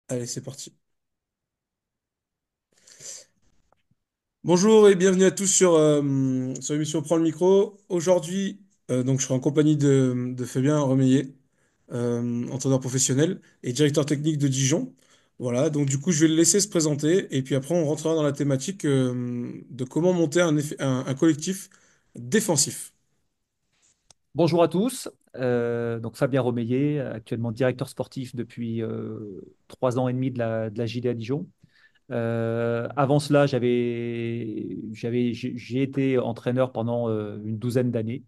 Allez, c'est parti. Bonjour et bienvenue à tous sur l'émission Prends le micro. Aujourd'hui, donc, je serai en compagnie de Fabien Remeillet, entraîneur professionnel et directeur technique de Dijon. Voilà, donc du coup, je vais le laisser se présenter et puis après, on rentrera dans la thématique de comment monter un collectif défensif. Bonjour à tous. Donc Fabien Romeillet, actuellement directeur sportif depuis 3 ans et demi de la JD à Dijon. Avant cela, j'ai été entraîneur pendant une douzaine d'années,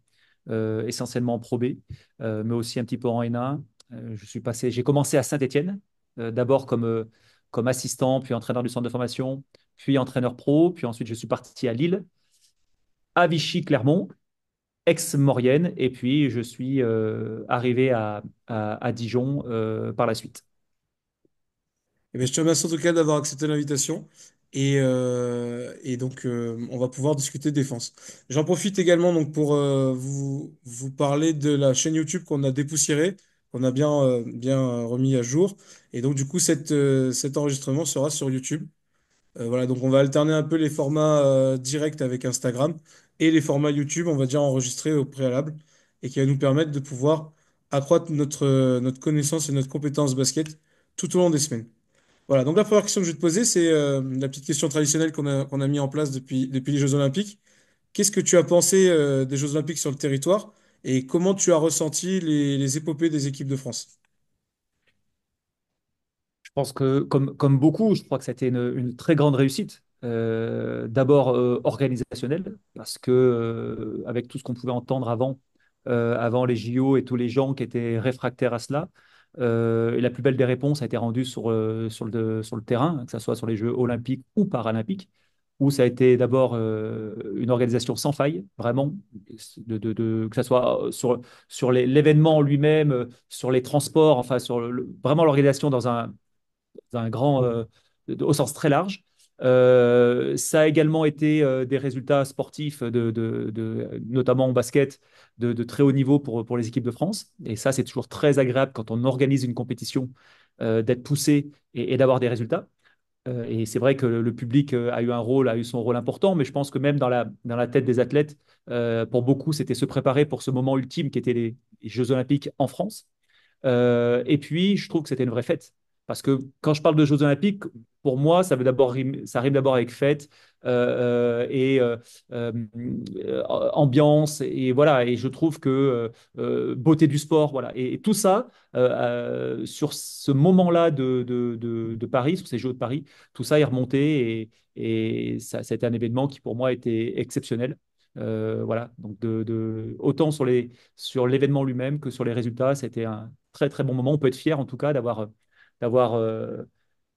essentiellement en Pro B, mais aussi un petit peu en N1. J'ai commencé à Saint-Étienne, d'abord comme assistant, puis entraîneur du centre de formation, puis entraîneur pro, puis ensuite je suis parti à Lille, à Vichy, Clermont, ex-Maurienne, et puis je suis arrivé à Dijon par la suite. Eh bien, je te remercie en tout cas d'avoir accepté l'invitation. Et donc, on va pouvoir discuter défense. J'en profite également donc, pour vous parler de la chaîne YouTube qu'on a dépoussiérée, qu'on a bien remis à jour. Et donc, du coup, cet enregistrement sera sur YouTube. Voilà, donc on va alterner un peu les formats directs avec Instagram et les formats YouTube, on va dire enregistrés au préalable, et qui va nous permettre de pouvoir accroître notre connaissance et notre compétence basket tout au long des semaines. Voilà, donc la première question que je vais te poser, c'est la petite question traditionnelle qu'on a mis en place depuis les Jeux Olympiques. Qu'est-ce que tu as pensé des Jeux Olympiques sur le territoire et comment tu as ressenti les épopées des équipes de France? Je pense que, comme beaucoup, je crois que c'était une très grande réussite. D'abord organisationnelle, parce que avec tout ce qu'on pouvait entendre avant les JO et tous les gens qui étaient réfractaires à cela, et la plus belle des réponses a été rendue sur le terrain, que ce soit sur les Jeux olympiques ou paralympiques, où ça a été d'abord une organisation sans faille, vraiment, que ce soit sur l'événement lui-même, sur les transports, enfin, vraiment l'organisation dans un grand, au sens très large. Ça a également été des résultats sportifs, notamment en basket, de très haut niveau pour les équipes de France. Et ça, c'est toujours très agréable quand on organise une compétition, d'être poussé et d'avoir des résultats. Et c'est vrai que le public a eu son rôle important, mais je pense que même dans la tête des athlètes, pour beaucoup, c'était se préparer pour ce moment ultime qui était les Jeux Olympiques en France. Et puis, je trouve que c'était une vraie fête. Parce que quand je parle de Jeux Olympiques, pour moi, ça rime d'abord avec fête et euh, ambiance. Et voilà, et je trouve que beauté du sport, voilà. Et tout ça, sur ce moment-là de Paris, sur ces Jeux de Paris, tout ça est remonté et ça a été un événement qui, pour moi, était exceptionnel. Voilà, donc autant sur l'événement lui-même que sur les résultats, c'était un très très bon moment. On peut être fier en tout cas d'avoir euh,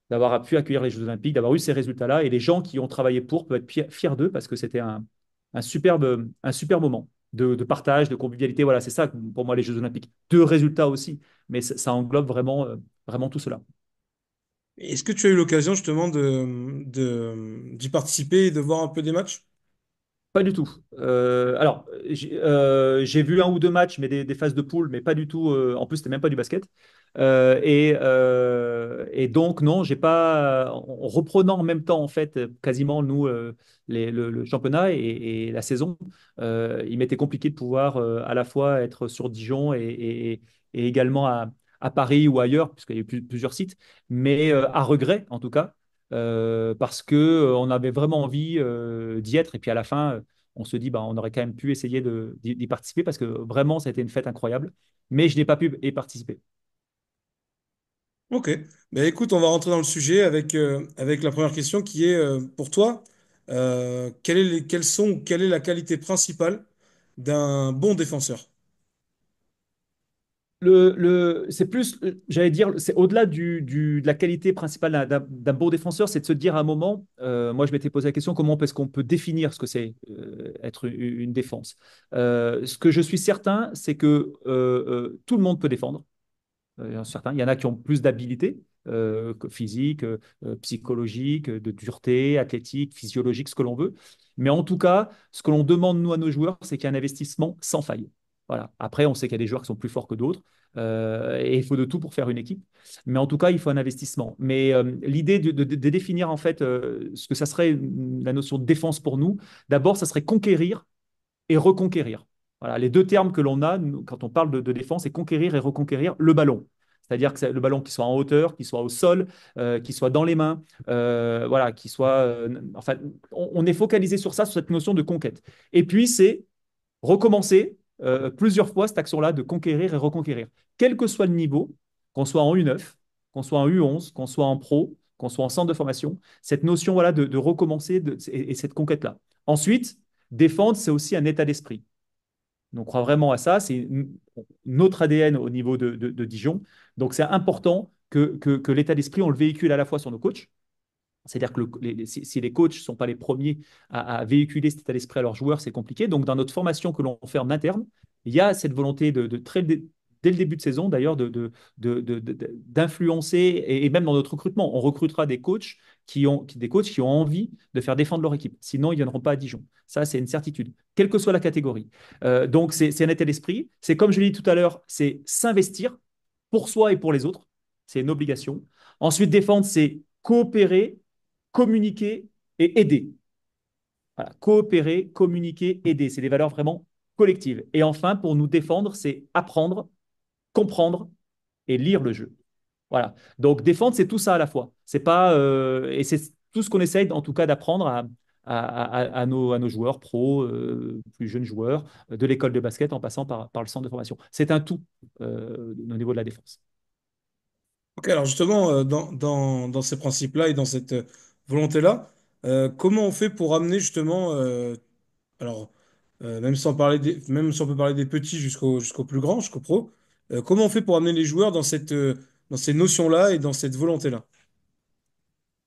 d'avoir pu accueillir les Jeux Olympiques, d'avoir eu ces résultats-là et les gens qui ont travaillé pour peuvent être fiers d'eux parce que c'était un superbe moment de partage, de convivialité. Voilà, c'est ça pour moi les Jeux Olympiques. Deux résultats aussi, mais ça englobe vraiment tout cela. Est-ce que tu as eu l'occasion justement d'y participer et de voir un peu des matchs? Pas du tout. Alors, j'ai vu un ou deux matchs, mais des phases de poule, mais pas du tout. En plus, c'était même pas du basket. Et donc, non, j'ai pas. En reprenant en même temps, en fait, quasiment nous, le championnat et la saison, il m'était compliqué de pouvoir à la fois être sur Dijon et également à Paris ou ailleurs, puisqu'il y a eu plusieurs sites, mais à regret, en tout cas parce que on avait vraiment envie d'y être. Et puis à la fin, on se dit, bah, on aurait quand même pu essayer d'y participer parce que vraiment, ça a été une fête incroyable. Mais je n'ai pas pu y participer. Ok. Ben écoute, on va rentrer dans le sujet avec la première question qui est pour toi, quelle est la qualité principale d'un bon défenseur? C'est plus, j'allais dire, c'est au-delà de la qualité principale d'un bon défenseur, c'est de se dire à un moment, moi je m'étais posé la question, comment est-ce qu'on peut définir ce que c'est être une défense? Ce que je suis certain, c'est que tout le monde peut défendre. Il y en a qui ont plus d'habilité physique, psychologique, de dureté, athlétique, physiologique, ce que l'on veut. Mais en tout cas, ce que l'on demande, nous, à nos joueurs, c'est qu'il y ait un investissement sans faille. Voilà. Après, on sait qu'il y a des joueurs qui sont plus forts que d'autres. Et il faut de tout pour faire une équipe. Mais en tout cas, il faut un investissement. Mais l'idée de définir en fait ce que ça serait la notion de défense pour nous, d'abord, ça serait conquérir et reconquérir. Voilà, les deux termes que l'on a quand on parle de défense, c'est conquérir et reconquérir le ballon. C'est-à-dire que c'est le ballon qui soit en hauteur, qui soit au sol, qui soit dans les mains, voilà, qui soit. Enfin, on est focalisé sur ça, sur cette notion de conquête. Et puis, c'est recommencer plusieurs fois cette action-là de conquérir et reconquérir. Quel que soit le niveau, qu'on soit en U9, qu'on soit en U11, qu'on soit en pro, qu'on soit en centre de formation, cette notion voilà, de recommencer et cette conquête-là. Ensuite, défendre, c'est aussi un état d'esprit. Donc, on croit vraiment à ça. C'est notre ADN au niveau de Dijon. Donc, c'est important que l'état d'esprit, on le véhicule à la fois sur nos coachs, c'est-à-dire que si les coachs ne sont pas les premiers à véhiculer cet état d'esprit à leurs joueurs, c'est compliqué. Donc, dans notre formation que l'on fait en interne, il y a cette volonté dès le début de saison, d'ailleurs, d'influencer et même dans notre recrutement. On recrutera des coachs qui ont envie de faire défendre leur équipe. Sinon, ils ne viendront pas à Dijon. Ça, c'est une certitude, quelle que soit la catégorie. Donc, c'est un état d'esprit. C'est comme je l'ai dit tout à l'heure, c'est s'investir pour soi et pour les autres. C'est une obligation. Ensuite, défendre, c'est coopérer, communiquer et aider. Voilà. Coopérer, communiquer, aider. C'est des valeurs vraiment collectives. Et enfin, pour nous défendre, c'est apprendre, comprendre et lire le jeu. Voilà. Donc défendre, c'est tout ça à la fois. C'est pas et c'est tout ce qu'on essaye, en tout cas, d'apprendre à nos joueurs pros, plus jeunes joueurs, de l'école de basket en passant par le centre de formation. C'est un tout au niveau de la défense. Ok, alors justement, dans ces principes-là et dans cette volonté-là, comment on fait pour amener justement, alors même sans parler même si on peut parler des petits jusqu'aux plus grands, jusqu'aux pros, comment on fait pour amener les joueurs dans ces notions-là et dans cette volonté-là?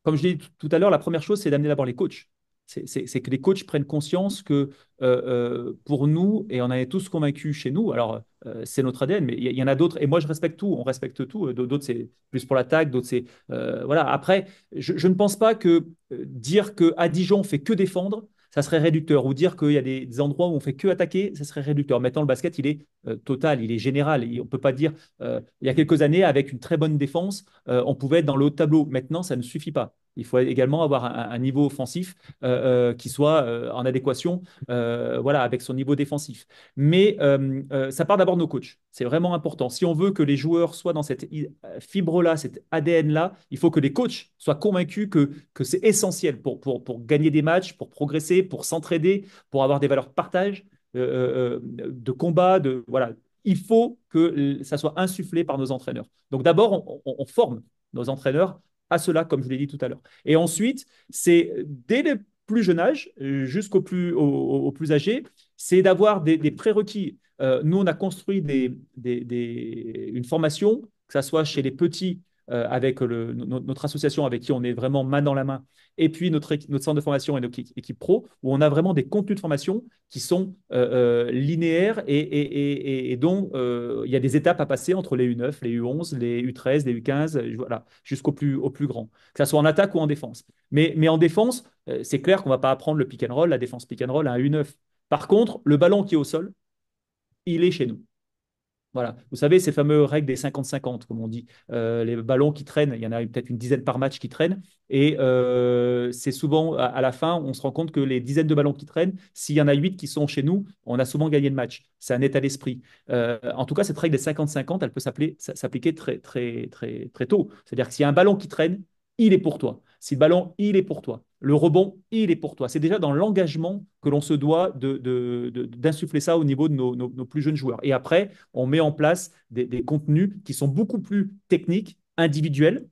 Comme je l'ai dit tout à l'heure, la première chose, c'est d'amener d'abord les coachs. C'est que les coachs prennent conscience que pour nous, et on en est tous convaincus chez nous, alors c'est notre ADN, mais il y en a d'autres, et moi je respecte tout, on respecte tout. D'autres, c'est plus pour l'attaque, d'autres, c'est. Voilà. Après, je ne pense pas que dire qu'à Dijon, on fait que défendre, ça serait réducteur, ou dire qu'il y a des endroits où on fait que attaquer, ça serait réducteur. Maintenant, le basket, il est total, il est général. On ne peut pas dire, il y a quelques années, avec une très bonne défense, on pouvait être dans le haut de tableau. Maintenant, ça ne suffit pas. Il faut également avoir un niveau offensif qui soit en adéquation voilà, avec son niveau défensif. Mais ça part d'abord de nos coachs. C'est vraiment important. Si on veut que les joueurs soient dans cette fibre-là, cet ADN-là, il faut que les coachs soient convaincus que c'est essentiel pour gagner des matchs, pour progresser, pour s'entraider, pour avoir des valeurs de partage, de combat. Voilà. Il faut que ça soit insufflé par nos entraîneurs. Donc d'abord, on forme nos entraîneurs à cela, comme je l'ai dit tout à l'heure. Et ensuite, c'est dès le plus jeune âge jusqu'au au plus âgé, c'est d'avoir des prérequis. Nous, on a construit une formation, que ce soit chez les petits, avec notre association avec qui on est vraiment main dans la main, et puis notre centre de formation et notre équipe pro, où on a vraiment des contenus de formation qui sont linéaires et dont il y a des étapes à passer entre les U9, les U11, les U13, les U15, voilà, au plus grand, que ce soit en attaque ou en défense. Mais en défense, c'est clair qu'on ne va pas apprendre le pick and roll, la défense pick and roll à un U9. Par contre, le ballon qui est au sol, il est chez nous. Voilà. Vous savez, ces fameuses règles des 50-50, comme on dit. Les ballons qui traînent, il y en a peut-être une dizaine par match qui traînent. Et c'est souvent, à la fin, on se rend compte que les dizaines de ballons qui traînent, s'il y en a 8 qui sont chez nous, on a souvent gagné le match. C'est un état d'esprit. En tout cas, cette règle des 50-50, elle peut s'appliquer très, très, très, très tôt. C'est-à-dire que s'il y a un ballon qui traîne, il est pour toi. Si le ballon, il est pour toi. Le rebond, il est pour toi. C'est déjà dans l'engagement que l'on se doit d'insuffler ça au niveau de nos plus jeunes joueurs. Et après, on met en place des contenus qui sont beaucoup plus techniques, individuels,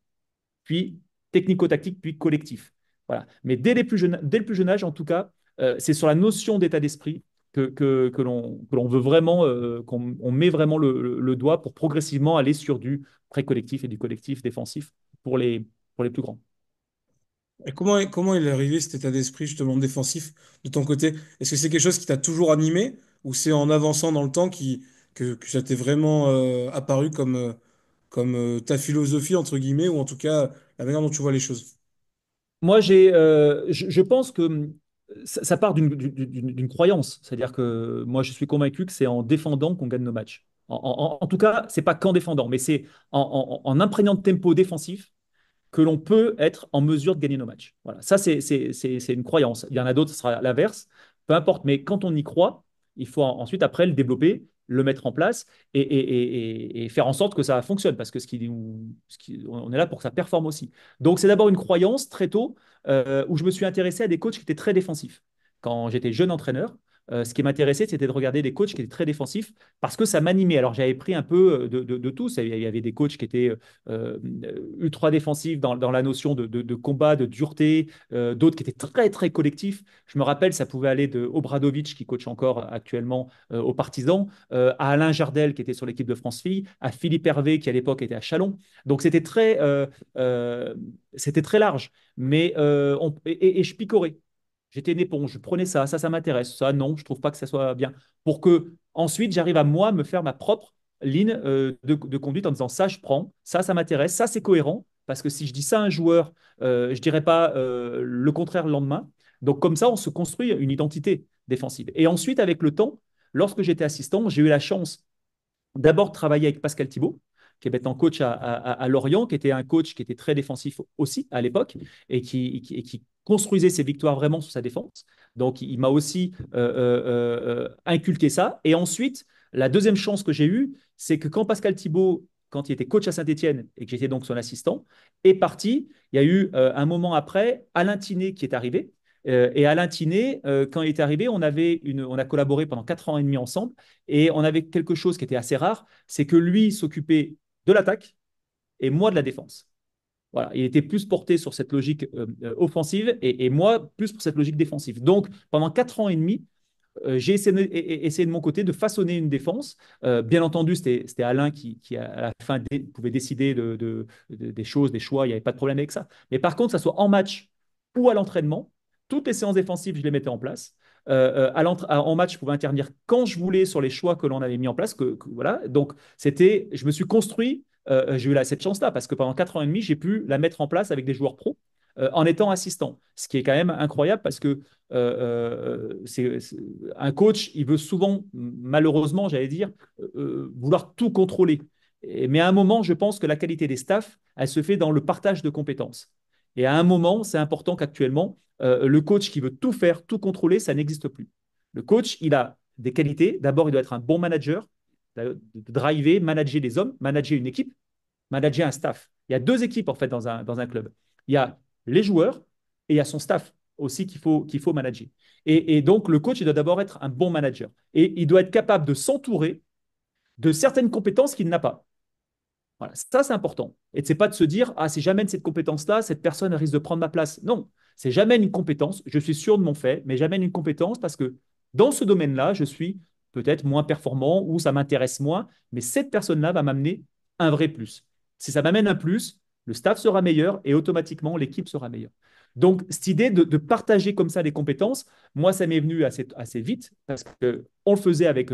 puis technico-tactiques, puis collectifs. Voilà. Mais dès le plus jeune âge, en tout cas, c'est sur la notion d'état d'esprit que l'on veut vraiment, qu'on on met vraiment le doigt pour progressivement aller sur du pré-collectif et du collectif défensif pour pour les plus grands. Et comment il est arrivé cet état d'esprit justement défensif de ton côté? Est-ce que c'est quelque chose qui t'a toujours animé ou c'est en avançant dans le temps que ça t'est vraiment apparu comme ta philosophie, entre guillemets, ou en tout cas la manière dont tu vois les choses? Moi, je pense que ça part d'une croyance. C'est-à-dire que moi, je suis convaincu que c'est en défendant qu'on gagne nos matchs. En tout cas, c'est pas qu'en défendant, mais c'est en imprégnant de tempo défensif que l'on peut être en mesure de gagner nos matchs. Voilà, ça c'est une croyance. Il y en a d'autres, ce sera l'inverse. Peu importe, mais quand on y croit, il faut ensuite après le développer, le mettre en place et faire en sorte que ça fonctionne, parce que on est là pour que ça performe aussi. Donc c'est d'abord une croyance très tôt où je me suis intéressé à des coachs qui étaient très défensifs. Quand j'étais jeune entraîneur, ce qui m'intéressait, c'était de regarder des coachs qui étaient très défensifs parce que ça m'animait. Alors j'avais pris un peu de tout. Il y avait des coachs qui étaient euh, ultra défensifs dans la notion de combat, de dureté, d'autres qui étaient très, très collectifs. Je me rappelle, ça pouvait aller de Obradovic, qui coach encore actuellement aux Partisans, à Alain Jardel, qui était sur l'équipe de France Filles, à Philippe Hervé, qui à l'époque était à Chalon. Donc euh, c'était très large. Mais, et je picorais. J'étais une éponge, je prenais ça m'intéresse, ça non, je trouve pas que ça soit bien. Pour que ensuite j'arrive à moi me faire ma propre ligne de conduite en disant ça je prends, ça m'intéresse, ça c'est cohérent, parce que si je dis ça à un joueur, je dirais pas le contraire le lendemain. Donc comme ça, on se construit une identité défensive. Et ensuite, avec le temps, lorsque j'étais assistant, j'ai eu la chance d'abord travailler avec Pascal Thibault, qui est maintenant coach à Lorient, qui était un coach qui était très défensif aussi à l'époque et qui construisait ses victoires vraiment sur sa défense. Donc, il m'a aussi inculqué ça. Et ensuite, la deuxième chance que j'ai eue, c'est que quand Pascal Thibault, quand il était coach à Saint-Étienne et que j'étais donc son assistant, est parti, il y a eu un moment après Alain Tiné qui est arrivé. Et Alain Tiné, quand il est arrivé, on a collaboré pendant 4 ans et demi ensemble. Et on avait quelque chose qui était assez rare, c'est que lui s'occupait de l'attaque et moi de la défense. Voilà, il était plus porté sur cette logique offensive et moi plus pour cette logique défensive. Donc pendant 4 ans et demi, j'ai essayé de mon côté de façonner une défense. Bien entendu, c'était Alain qui, à la fin, pouvait décider des choses, des choix. Il n'y avait pas de problème avec ça. Mais par contre, que ça soit en match ou à l'entraînement, toutes les séances défensives, je les mettais en place. En match, je pouvais intervenir quand je voulais sur les choix que l'on avait mis en place. Voilà. Donc, je me suis construit. J'ai eu cette chance-là parce que pendant 4 ans et demi, j'ai pu la mettre en place avec des joueurs pros en étant assistant. Ce qui est quand même incroyable parce que un coach, il veut souvent, malheureusement, j'allais dire, vouloir tout contrôler. Mais à un moment, je pense que la qualité des staffs, elle se fait dans le partage de compétences. Et à un moment, c'est important qu'actuellement, le coach qui veut tout faire, tout contrôler, ça n'existe plus. Le coach, il a des qualités. D'abord, il doit être un bon manager, de driver, manager des hommes, manager une équipe, manager un staff. Il y a deux équipes, en fait, dans un club. Il y a les joueurs et il y a son staff aussi qu'il faut manager. Et donc, le coach, il doit d'abord être un bon manager. Et il doit être capable de s'entourer de certaines compétences qu'il n'a pas. Voilà, ça, c'est important. Et c'est pas de se dire, ah, si j'amène cette compétence-là, cette personne risque de prendre ma place. Non, c'est j'amène une compétence, je suis sûr de mon fait, mais j'amène une compétence parce que dans ce domaine-là, je suis peut-être moins performant ou ça m'intéresse moins, mais cette personne-là va m'amener un vrai plus. Si ça m'amène un plus, le staff sera meilleur et automatiquement l'équipe sera meilleure. Donc, cette idée de partager comme ça des compétences, moi, ça m'est venu assez vite parce qu'on le faisait avec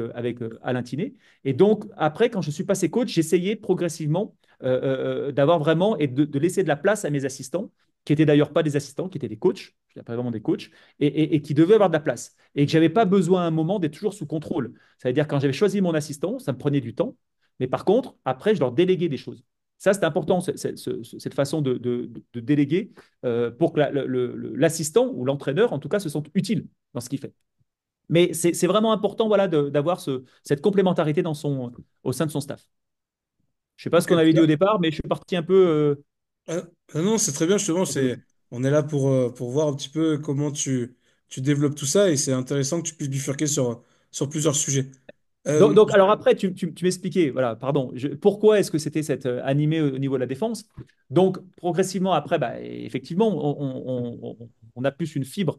Alain Tiné. Et donc, après, quand je suis passé coach, j'essayais progressivement d'avoir vraiment et de laisser de la place à mes assistants, qui étaient d'ailleurs pas des assistants, qui étaient des coachs, je pas vraiment des coachs, et qui devaient avoir de la place. Et que j'avais pas besoin à un moment d'être toujours sous contrôle. Ça veut dire quand j'avais choisi mon assistant, ça me prenait du temps. Mais par contre, après, je leur déléguais des choses. Ça, c'est important, cette façon de déléguer pour que l'assistant ou l'entraîneur, en tout cas, se sente utile dans ce qu'il fait. Mais c'est vraiment important voilà, d'avoir cette complémentarité au sein de son staff. Je ne sais pas ce Ok, qu'on avait dit au départ, mais je suis parti un peu. ah, non, c'est très bien, justement, De- on est là pour voir un petit peu comment tu développes tout ça et c'est intéressant que tu puisses bifurquer sur plusieurs sujets. Alors après, tu m'expliquais, voilà, pardon, pourquoi est-ce que c'était cette animé au niveau de la défense? Donc, progressivement, après, bah, effectivement, on a plus une fibre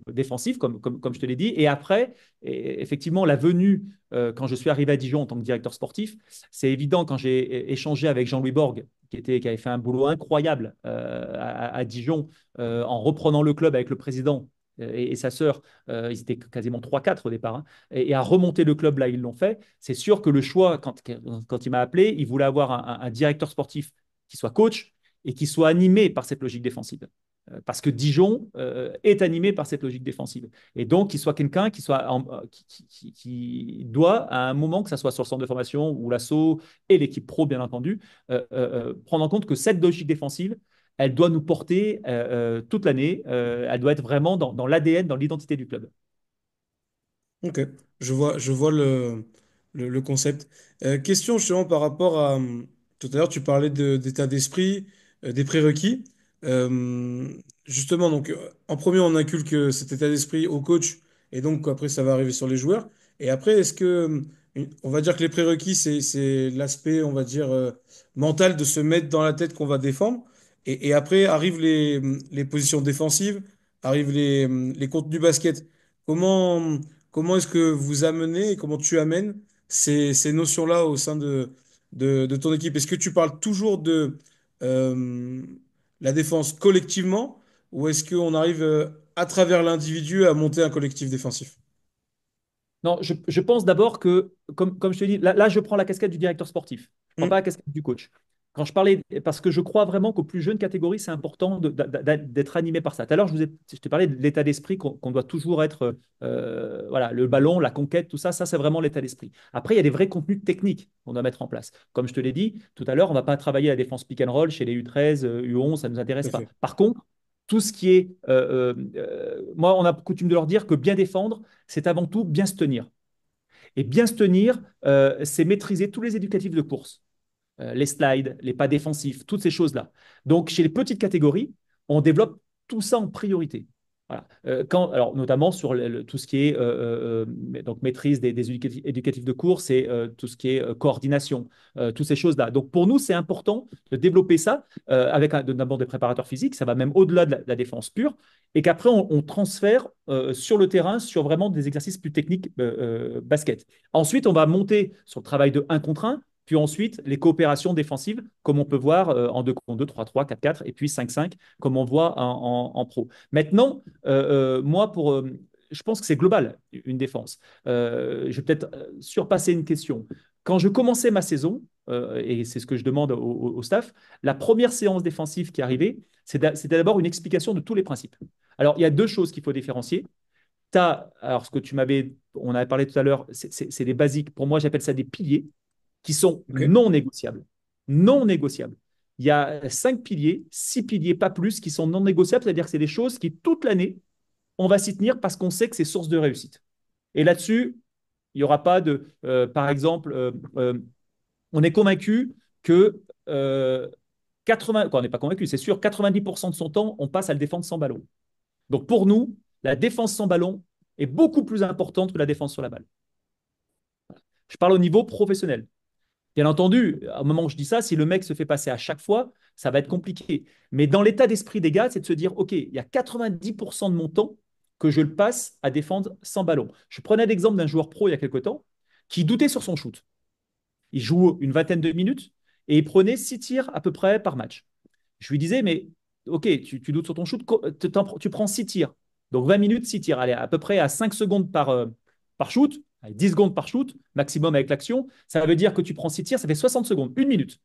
défensive, comme je te l'ai dit. Et après, effectivement, la venue, quand je suis arrivé à Dijon en tant que directeur sportif, c'est évident quand j'ai échangé avec Jean-Louis Borg, qui avait fait un boulot incroyable à Dijon, en reprenant le club avec le président et sa sœur. Ils étaient quasiment 3-4 au départ, hein, et à remonter le club là, ils l'ont fait. C'est sûr que le choix, quand il m'a appelé, il voulait avoir un directeur sportif qui soit coach et qui soit animé par cette logique défensive. Parce que Dijon est animé par cette logique défensive. Et donc, qu'il soit quelqu'un qui doit, à un moment, que ce soit sur le centre de formation ou l'assaut et l'équipe pro, bien entendu, prendre en compte que cette logique défensive, elle doit nous porter toute l'année. Elle doit être vraiment dans l'ADN, dans l'identité du club. Ok, je vois le concept. Question justement par rapport à... tout à l'heure, tu parlais d'état d'esprit, des prérequis. Euh, Justement, donc, en premier, on inculque cet état d'esprit au coach, et donc après, ça va arriver sur les joueurs. Et après, est-ce que... on va dire que les prérequis, c'est l'aspect, on va dire, mental de se mettre dans la tête qu'on va défendre. Et après, arrivent les positions défensives, arrivent les contenus basket. Comment... Comment est-ce que vous amenez et comment tu amènes ces notions-là au sein de ton équipe? Est-ce que tu parles toujours de euh, la défense collectivement ou est-ce qu'on arrive à travers l'individu à monter un collectif défensif? Non, je pense d'abord que, comme je te dis, là, je prends la casquette du directeur sportif. Je ne prends pas la Hmm, casquette du coach. Quand je parlais, parce que je crois vraiment qu'aux plus jeunes catégories, c'est important d'être animé par ça. Tout à l'heure, je te parlais de l'état d'esprit qu'on doit toujours être, voilà, le ballon, la conquête, tout ça, c'est vraiment l'état d'esprit. Après, il y a des vrais contenus techniques qu'on doit mettre en place. Comme je te l'ai dit tout à l'heure, on ne va pas travailler la défense pick and roll chez les U13, U11, ça ne nous tout intéresse à pas. fait. Par contre, tout ce qui est, moi, on a coutume de leur dire que bien défendre, c'est avant tout bien se tenir. Et bien se tenir, c'est maîtriser tous les éducatifs de course, les slides, les pas défensifs, toutes ces choses-là. Donc, chez les petites catégories, on développe tout ça en priorité. Voilà. Alors, notamment sur tout ce qui est donc maîtrise des éducatifs de course et tout ce qui est coordination, toutes ces choses-là. Donc, pour nous, c'est important de développer ça avec d'abord des préparateurs physiques, ça va même au-delà de la défense pure, et qu'après, on transfère sur le terrain sur vraiment des exercices plus techniques basket. Ensuite, on va monter sur le travail de 1 contre 1, puis ensuite, les coopérations défensives, comme on peut voir en 2 contre 2, 3-3, 4-4, et puis 5-5, comme on voit en pro. Maintenant, moi, je pense que c'est global, une défense. Je vais peut-être surpasser une question. Quand je commençais ma saison, et c'est ce que je demande au staff, la première séance défensive qui arrivait, c'était d'abord une explication de tous les principes. Alors, il y a deux choses qu'il faut différencier. Alors, ce que on avait parlé tout à l'heure, c'est des basiques. Pour moi, j'appelle ça des piliers qui sont Ok. non négociables. Non négociables. Il y a 5 piliers, 6 piliers, pas plus, qui sont non négociables, c'est-à-dire que c'est des choses qui, toute l'année, on va s'y tenir parce qu'on sait que c'est source de réussite. Et là-dessus, il n'y aura pas par exemple, on est convaincu que 80, quoi, on n'est pas convaincu, c'est sûr, 90% de son temps, on passe à le défendre sans ballon. Donc pour nous, la défense sans ballon est beaucoup plus importante que la défense sur la balle. Je parle au niveau professionnel. Bien entendu, au moment où je dis ça, si le mec se fait passer à chaque fois, ça va être compliqué. Mais dans l'état d'esprit des gars, c'est de se dire, OK, il y a 90% de mon temps que je le passe à défendre sans ballon. Je prenais l'exemple d'un joueur pro il y a quelque temps qui doutait sur son shoot. Il joue une vingtaine de minutes et il prenait 6 tirs à peu près par match. Je lui disais, mais OK, tu doutes sur ton shoot, tu prends 6 tirs. Donc 20 minutes, 6 tirs. Allez, à peu près à 5 secondes par shoot, 10 secondes par shoot, maximum avec l'action. Ça veut dire que tu prends 6 tirs, ça fait 60 secondes, 1 minute.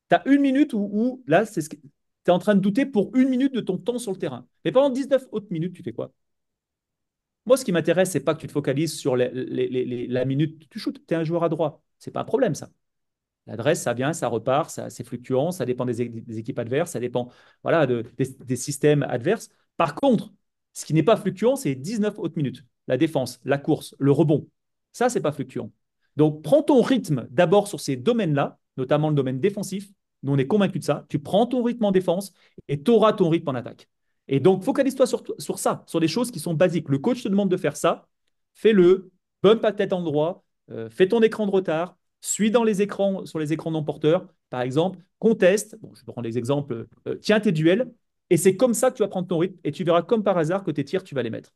Tu as 1 minute où là, tu es en train de douter pour 1 minute de ton temps sur le terrain. Mais pendant 19 autres minutes, tu fais quoi? Moi, ce qui m'intéresse, c'est pas que tu te focalises sur la minute tu shoots. Tu es un joueur à droit. C'est pas un problème, ça. L'adresse, ça vient, ça repart, c'est fluctuant, ça dépend des équipes adverses, ça dépend voilà, des systèmes adverses. Par contre, ce qui n'est pas fluctuant, c'est 19 autres minutes. La défense, la course, le rebond. Ça, c'est pas fluctuant. Donc, prends ton rythme d'abord sur ces domaines-là, notamment le domaine défensif. Nous, on est convaincus de ça. Tu prends ton rythme en défense et tu auras ton rythme en attaque. Et donc, focalise-toi sur ça, sur des choses qui sont basiques. Le coach te demande de faire ça. Fais-le. Bonne pas tête endroit. Fais ton écran de retard. Suis dans les écrans, sur les écrans non porteurs, par exemple, conteste, bon, je prends des exemples, tiens tes duels, et c'est comme ça que tu vas prendre ton rythme, et tu verras comme par hasard que tes tirs, tu vas les mettre.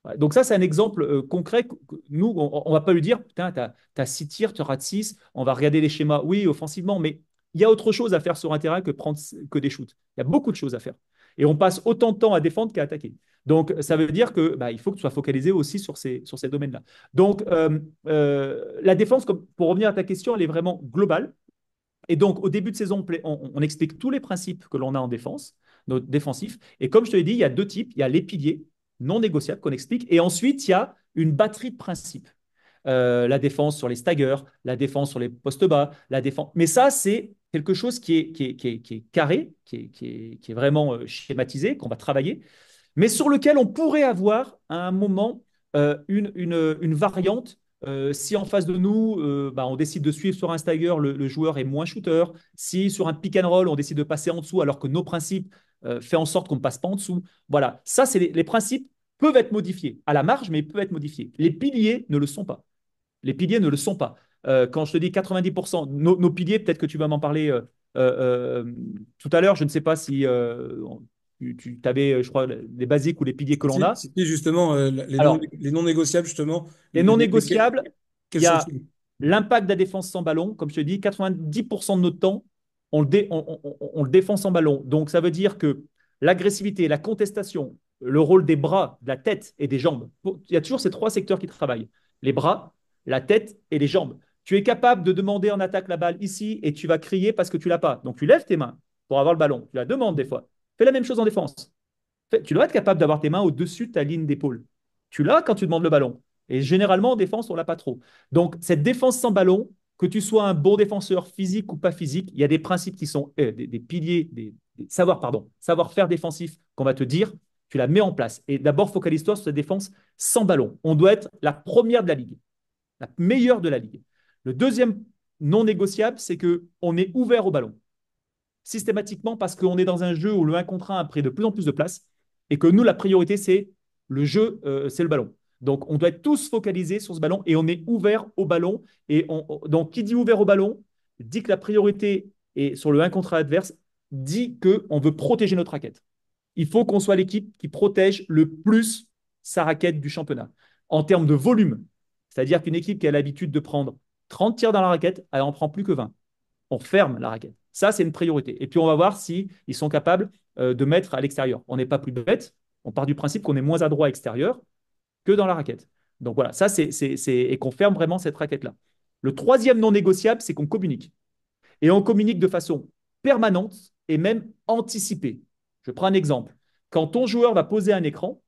Ouais, donc ça, c'est un exemple concret. Nous, on ne va pas lui dire, putain, tu as 6 tirs, tu rates 6, on va regarder les schémas, oui, offensivement, mais il y a autre chose à faire sur un terrain que des shoots. Il y a beaucoup de choses à faire. Et on passe autant de temps à défendre qu'à attaquer. Donc, ça veut dire que il faut que tu sois focalisé aussi sur ces domaines-là. Donc, la défense, pour revenir à ta question, elle est vraiment globale. Et donc, au début de saison, on explique tous les principes que l'on a en défense. défensif. Et comme je te l'ai dit, il y a deux types. Il y a les piliers non négociables qu'on explique. Et ensuite, il y a une batterie de principes. La défense sur les staggers, la défense sur les postes bas, la défense. Mais ça, c'est quelque chose qui est carré, qui est vraiment schématisé, qu'on va travailler, mais sur lequel on pourrait avoir à un moment une variante. Si en face de nous, bah, on décide de suivre sur un stagger, le joueur est moins shooter. Si sur un pick and roll, on décide de passer en dessous alors que nos principes fait en sorte qu'on ne passe pas en dessous. Voilà, ça, c'est les principes peuvent être modifiés à la marge, mais ils peuvent être modifiés. Les piliers ne le sont pas. Les piliers ne le sont pas. Quand je te dis 90%, nos piliers, peut-être que tu vas m'en parler tout à l'heure, je ne sais pas si tu avais, je crois, les basiques ou les piliers que l'on a. C'était justement Alors, les non négociables, justement. les non négociables, Quels il y a sont-ils? l'impact de la défense sans ballon. Comme je te dis, 90% de notre temps, on le défend sans ballon. Donc, ça veut dire que l'agressivité, la contestation, le rôle des bras, de la tête et des jambes, il y a toujours ces trois secteurs qui travaillent. Les bras, la tête et les jambes. Tu es capable de demander en attaque la balle ici et tu vas crier parce que tu l'as pas. Donc, tu lèves tes mains pour avoir le ballon. Tu la demandes des fois. Fais la même chose en défense. Tu dois être capable d'avoir tes mains au-dessus de ta ligne d'épaule. Tu l'as quand tu demandes le ballon. Et généralement, en défense, on ne l'a pas trop. Donc, cette défense sans ballon, que tu sois un bon défenseur physique ou pas physique, il y a des principes qui sont des piliers, savoir-faire défensif qu'on va te dire, tu la mets en place. Et d'abord, focalise-toi sur cette défense sans ballon. On doit être la première de la ligue, la meilleure de la ligue. Le deuxième non négociable, c'est qu'on est ouvert au ballon systématiquement parce qu'on est dans un jeu où le 1 contre 1 a pris de plus en plus de place et que nous, la priorité, c'est le jeu, c'est le ballon. Donc, on doit être tous focalisés sur ce ballon et on est ouvert au ballon. Et donc, qui dit ouvert au ballon dit que la priorité est sur le 1 contre 1 adverse, dit qu'on veut protéger notre raquette. Il faut qu'on soit l'équipe qui protège le plus sa raquette du championnat en termes de volume. C'est-à-dire qu'une équipe qui a l'habitude de prendre 30 tirs dans la raquette, elle n'en prend plus que 20. On ferme la raquette. Ça, c'est une priorité. Et puis, on va voir si ils sont capables de mettre à l'extérieur. On n'est pas plus bête. On part du principe qu'on est moins adroit à l'extérieur que dans la raquette. Donc voilà, ça, et qu'on ferme vraiment cette raquette-là. Le troisième non négociable, c'est qu'on communique. Et on communique de façon permanente et même anticipée. Je prends un exemple. Quand ton joueur va poser un écran,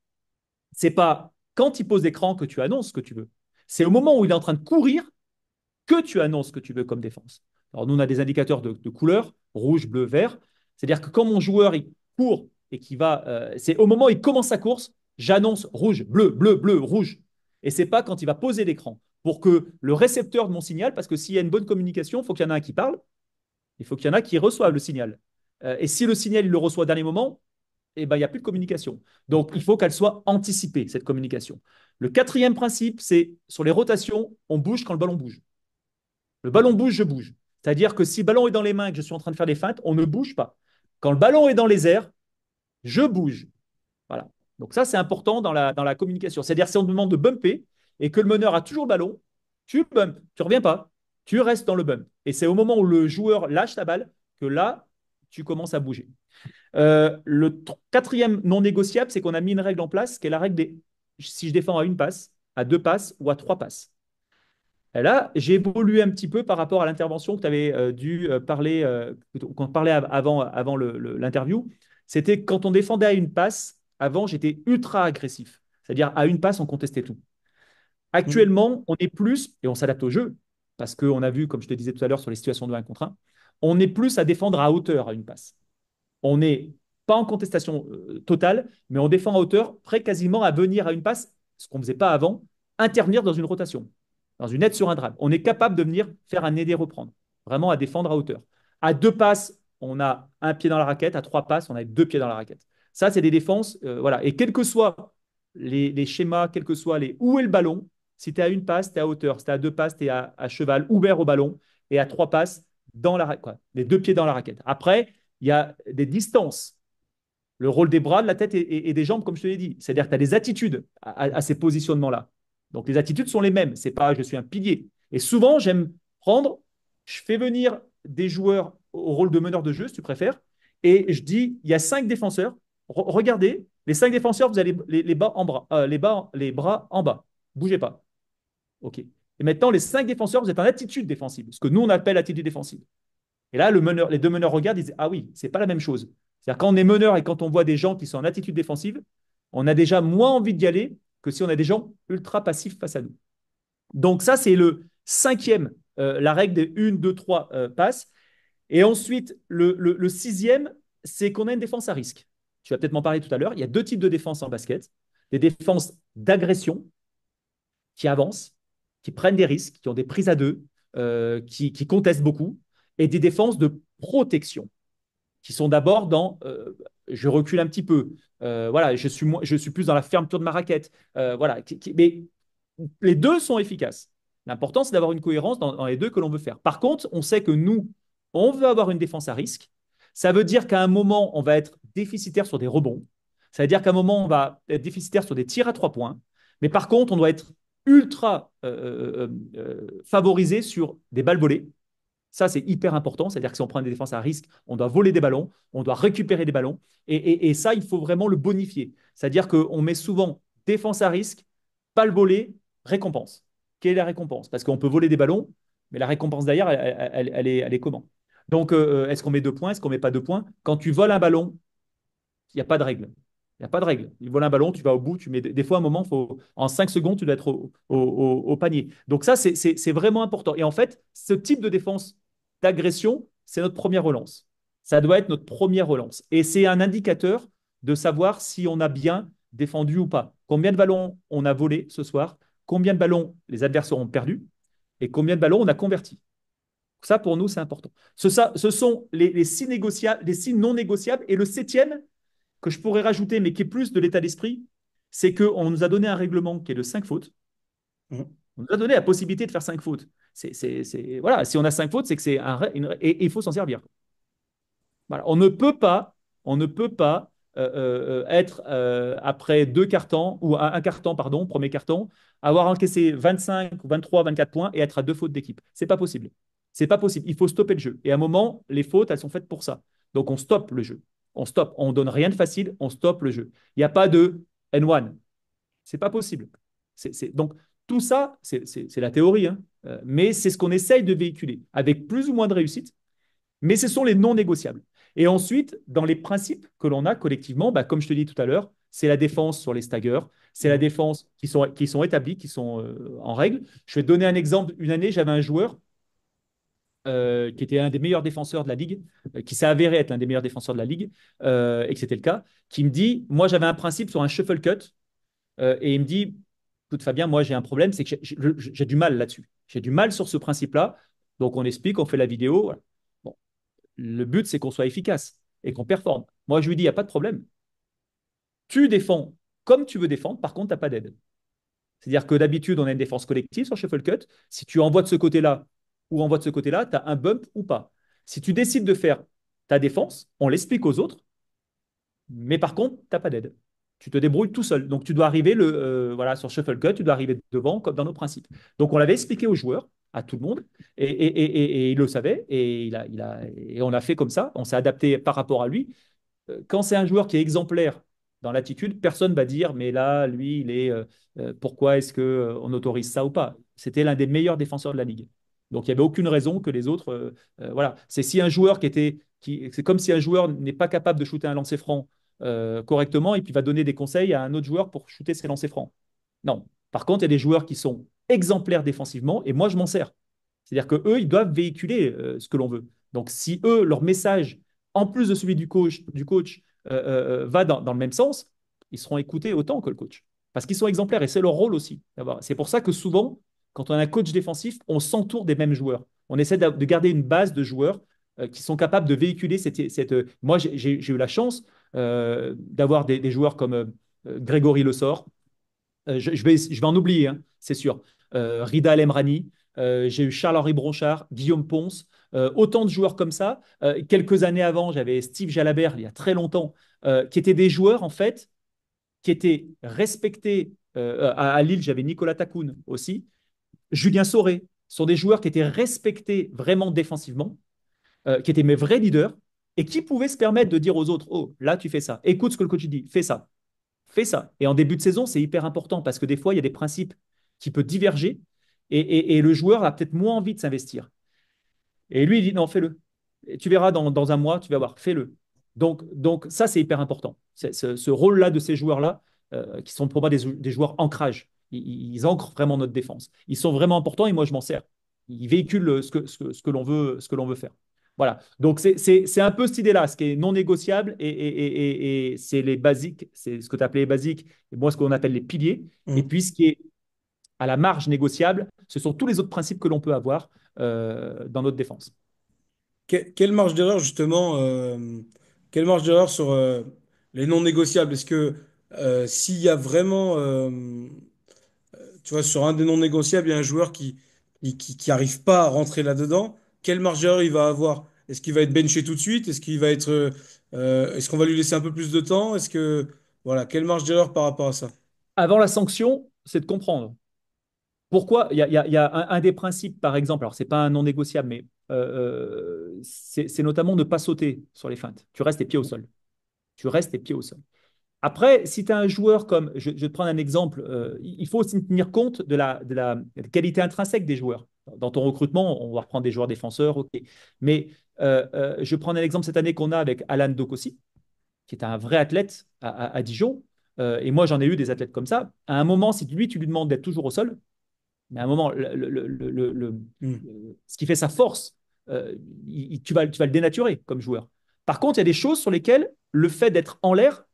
c'est pas quand il pose l'écran que tu annonces ce que tu veux. C'est au moment où il est en train de courir que tu annonces ce que tu veux comme défense. Alors, nous, on a des indicateurs de couleur, rouge, bleu, vert. C'est-à-dire que quand mon joueur il court et qu'il va, c'est au moment où il commence sa course, j'annonce rouge, bleu, bleu, bleu, rouge. Et c'est pas quand il va poser l'écran. Pour que le récepteur de mon signal, parce que s'il y a une bonne communication, il faut qu'il y en ait un qui parle, il faut qu'il y en ait qui reçoivent le signal. Et si le signal, il le reçoit au dernier moment, eh ben, il n'y a plus de communication. Donc, il faut qu'elle soit anticipée, cette communication. Le quatrième principe, c'est sur les rotations, on bouge quand le ballon bouge. Le ballon bouge, je bouge. C'est-à-dire que si le ballon est dans les mains et que je suis en train de faire des feintes, on ne bouge pas. Quand le ballon est dans les airs, je bouge. Voilà. Donc ça, c'est important dans la communication. C'est-à-dire si on te demande de bumper et que le meneur a toujours le ballon, tu bumps, tu ne reviens pas, tu restes dans le bump. Et c'est au moment où le joueur lâche la balle que là, tu commences à bouger. Le quatrième non négociable, c'est qu'on a mis une règle en place qui est la règle des si je défends à une passe, à deux passes ou à trois passes. Et là, j'ai évolué un petit peu par rapport à l'intervention que tu avais dû parler, qu'on parlait avant l'interview. C'était quand on défendait à une passe, avant, j'étais ultra agressif. C'est-à-dire, à une passe, on contestait tout. Mhm. Actuellement, on est plus, et on s'adapte au jeu, parce qu'on a vu, comme je te disais tout à l'heure, sur les situations de 1 contre 1, on est plus à défendre à hauteur à une passe. On n'est pas en contestation totale, mais on défend à hauteur, prêt quasiment à venir à une passe, ce qu'on ne faisait pas avant, intervenir dans une rotation, dans une aide sur un drive. On est capable de venir faire un aider reprendre, vraiment à défendre à hauteur. À deux passes, on a un pied dans la raquette. À trois passes, on a deux pieds dans la raquette. Ça, c'est des défenses. Voilà. Et quels que soient les schémas, quels que soient les où est le ballon, si tu es à une passe, tu es à hauteur. Si tu es à deux passes, tu es à cheval, ouvert au ballon. Et à trois passes, dans la raquette, les deux pieds dans la raquette. Après, il y a des distances. Le rôle des bras, de la tête et des jambes, comme je te l'ai dit. C'est-à-dire que tu as des attitudes à ces positionnements-là. Donc, les attitudes sont les mêmes. C'est pas je suis un pilier. Et souvent, j'aime prendre, je fais venir des joueurs au rôle de meneur de jeu, si tu préfères, et je dis il y a cinq défenseurs. Regardez, les cinq défenseurs, vous avez les bas en bras, les bras en bas. Bougez pas. OK. Et maintenant, les cinq défenseurs, vous êtes en attitude défensive, ce que nous, on appelle attitude défensive. Et là, les deux meneurs regardent, ils disent ah oui, c'est pas la même chose. C'est-à-dire quand on est meneur et quand on voit des gens qui sont en attitude défensive, on a déjà moins envie d'y aller que si on a des gens ultra passifs face à nous. Donc ça, c'est le cinquième, la règle des 1, 2, 3 passes. Et ensuite, le sixième, c'est qu'on a une défense à risque. Tu vas peut-être m'en parler tout à l'heure. Il y a deux types de défense en basket. Des défenses d'agression qui avancent, qui prennent des risques, qui ont des prises à deux, qui contestent beaucoup, et des défenses de protection qui sont d'abord dans je recule un petit peu, voilà, je suis plus dans la fermeture de ma raquette, voilà. Mais les deux sont efficaces. L'important, c'est d'avoir une cohérence dans les deux que l'on veut faire. Par contre, on sait que nous, on veut avoir une défense à risque. Ça veut dire qu'à un moment, on va être déficitaire sur des rebonds. Ça veut dire qu'à un moment, on va être déficitaire sur des tirs à 3 points. Mais par contre, on doit être ultra favorisé sur des balles volées. Ça, c'est hyper important. C'est-à-dire que si on prend des défenses à risque, on doit voler des ballons, on doit récupérer des ballons. Et ça, il faut vraiment le bonifier. C'est-à-dire qu'on met souvent défense à risque, pas le voler, récompense. Quelle est la récompense? Parce qu'on peut voler des ballons, mais la récompense derrière, elle est comment? Donc, est-ce qu'on met 2 points? Est-ce qu'on met pas 2 points? Quand tu voles un ballon, il n'y a pas de règle. Il n'y a pas de règle. Il vole un ballon, tu vas au bout, tu mets des fois, à un moment, en 5 secondes, tu dois être au panier. Donc ça, c'est vraiment important. Et en fait, ce type de défense d'agression, c'est notre première relance. Ça doit être notre première relance. Et c'est un indicateur de savoir si on a bien défendu ou pas. Combien de ballons on a volé ce soir, combien de ballons les adversaires ont perdu et combien de ballons on a convertis. Ça, pour nous, c'est important. Ce sont les six négociables, les six non négociables. Et le septième, que je pourrais rajouter, mais qui est plus de l'état d'esprit, c'est qu'on nous a donné un règlement qui est de 5 fautes. Mhm. On nous a donné la possibilité de faire 5 fautes. Voilà, si on a 5 fautes, c'est que c'est et il faut s'en servir. Voilà. On ne peut pas être après deux cartons, ou un carton, pardon, premier carton, avoir encaissé 25, 23, 24 points et être à 2 fautes d'équipe. C'est pas possible. C'est pas possible. Il faut stopper le jeu. Et à un moment, les fautes, elles sont faites pour ça. Donc on stoppe le jeu. On stoppe. On donne rien de facile. On stoppe le jeu. Il n'y a pas de N1. C'est pas possible. Donc tout ça, c'est la théorie, hein. Mais c'est ce qu'on essaye de véhiculer avec plus ou moins de réussite, mais ce sont les non négociables. Et ensuite, dans les principes que l'on a collectivement, bah, comme je te dis tout à l'heure, c'est la défense sur les staggers, c'est la Mhm. défense qui sont établies, qui sont en règle. Je vais te donner un exemple. Une année, j'avais un joueur qui était un des meilleurs défenseurs de la ligue, qui s'est avéré être l'un des meilleurs défenseur de la ligue, et que c'était le cas, qui me dit, moi j'avais un principe sur un shuffle cut, et il me dit, écoute Fabien, moi j'ai un problème, c'est que j'ai du mal là-dessus. J'ai du mal sur ce principe-là. Donc on explique, on fait la vidéo. Voilà. Bon, le but, c'est qu'on soit efficace et qu'on performe. Moi, je lui dis, il n'y a pas de problème. Tu défends comme tu veux défendre, par contre, tu n'as pas d'aide. C'est-à-dire que d'habitude, on a une défense collective sur Shuffle Cut. Si tu envoies de ce côté-là ou envoies de ce côté-là, tu as un bump ou pas. Si tu décides de faire ta défense, on l'explique aux autres, mais par contre, tu n'as pas d'aide. Tu te débrouilles tout seul. Donc, tu dois arriver voilà, sur Shuffle Cut, tu dois arriver devant, comme dans nos principes. Donc, on l'avait expliqué aux joueurs, à tout le monde, et il le savait, et on a fait comme ça, on s'est adapté par rapport à lui. Quand c'est un joueur qui est exemplaire dans l'attitude, personne ne va dire, mais là, lui, pourquoi est-ce qu'on autorise ça ou pas? C'était l'un des meilleurs défenseurs de la ligue. Donc, il n'y avait aucune raison que les autres. Voilà. C'est si un joueur c'est comme si un joueur n'est pas capable de shooter un lancer franc correctement et puis va donner des conseils à un autre joueur pour shooter ses lancers francs. Non. Par contre, il y a des joueurs qui sont exemplaires défensivement et moi, je m'en sers. C'est-à-dire qu'eux, ils doivent véhiculer ce que l'on veut. Donc, si eux, leur message, en plus de celui du coach va dans le même sens, ils seront écoutés autant que le coach. Parce qu'ils sont exemplaires et c'est leur rôle aussi. C'est pour ça que souvent, quand on a un coach défensif, on s'entoure des mêmes joueurs. On essaie de garder une base de joueurs qui sont capables de véhiculer moi, j'ai eu la chance d'avoir des joueurs comme Grégory Le Sort, je vais en oublier, hein, c'est sûr. Rida Lemrani, j'ai eu Charles-Henri Bronchard, Guillaume Ponce, autant de joueurs comme ça. Quelques années avant, j'avais Steve Jalabert, il y a très longtemps, qui étaient des joueurs, en fait, qui étaient respectés. À Lille, j'avais Nicolas Takoun aussi. Julien Sauré sont des joueurs qui étaient respectés vraiment défensivement, qui étaient mes vrais leaders et qui pouvaient se permettre de dire aux autres, oh, là, tu fais ça. Écoute ce que le coach dit, fais ça. Fais ça. Et en début de saison, c'est hyper important parce que des fois, il y a des principes qui peuvent diverger et le joueur a peut-être moins envie de s'investir. Et lui, il dit non, fais-le. Et tu verras dans un mois, tu vas voir, fais-le. Donc ça, c'est hyper important. Ce rôle-là de ces joueurs-là, qui sont pour moi des joueurs ancrage. Ils ancrent vraiment notre défense. Ils sont vraiment importants et moi, je m'en sers. Ils véhiculent ce que l'on veut faire. Voilà. Donc, c'est un peu cette idée-là, ce qui est non négociable et c'est les basiques, c'est ce que tu appelais les basiques, et moi, ce qu'on appelle les piliers. Et Mhm. puis, ce qui est à la marge négociable, ce sont tous les autres principes que l'on peut avoir dans notre défense. Quelle marge d'erreur, justement, quelle marge d'erreur sur les non négociables? Est-ce que s'il y a vraiment, tu vois, sur un des non négociables, il y a un joueur qui arrive pas à rentrer là-dedans, quelle marge d'erreur il va avoir? Est-ce qu'il va être benché tout de suite? Est-ce qu'il va être, est-ce qu'on va lui laisser un peu plus de temps? Est-ce que, voilà, quelle marge d'erreur par rapport à ça? Avant la sanction, c'est de comprendre. Pourquoi? Il y a un des principes, par exemple, alors c'est pas un non négociable, mais c'est notamment ne pas sauter sur les feintes. Tu restes les pieds au sol. Tu restes les pieds au sol. Après, si tu as un joueur comme, je vais te prendre un exemple, il faut aussi tenir compte de la qualité intrinsèque des joueurs. Dans ton recrutement, on va reprendre des joueurs défenseurs, ok. Mais je prends un exemple cette année qu'on a avec Alan Dokossi, qui est un vrai athlète à Dijon. Et moi, j'en ai eu des athlètes comme ça. À un moment, si lui, tu lui demandes d'être toujours au sol, mais à un moment, Hmm. ce qui fait sa force, tu vas le dénaturer comme joueur. Par contre, il y a des choses sur lesquelles le fait d'être en l'air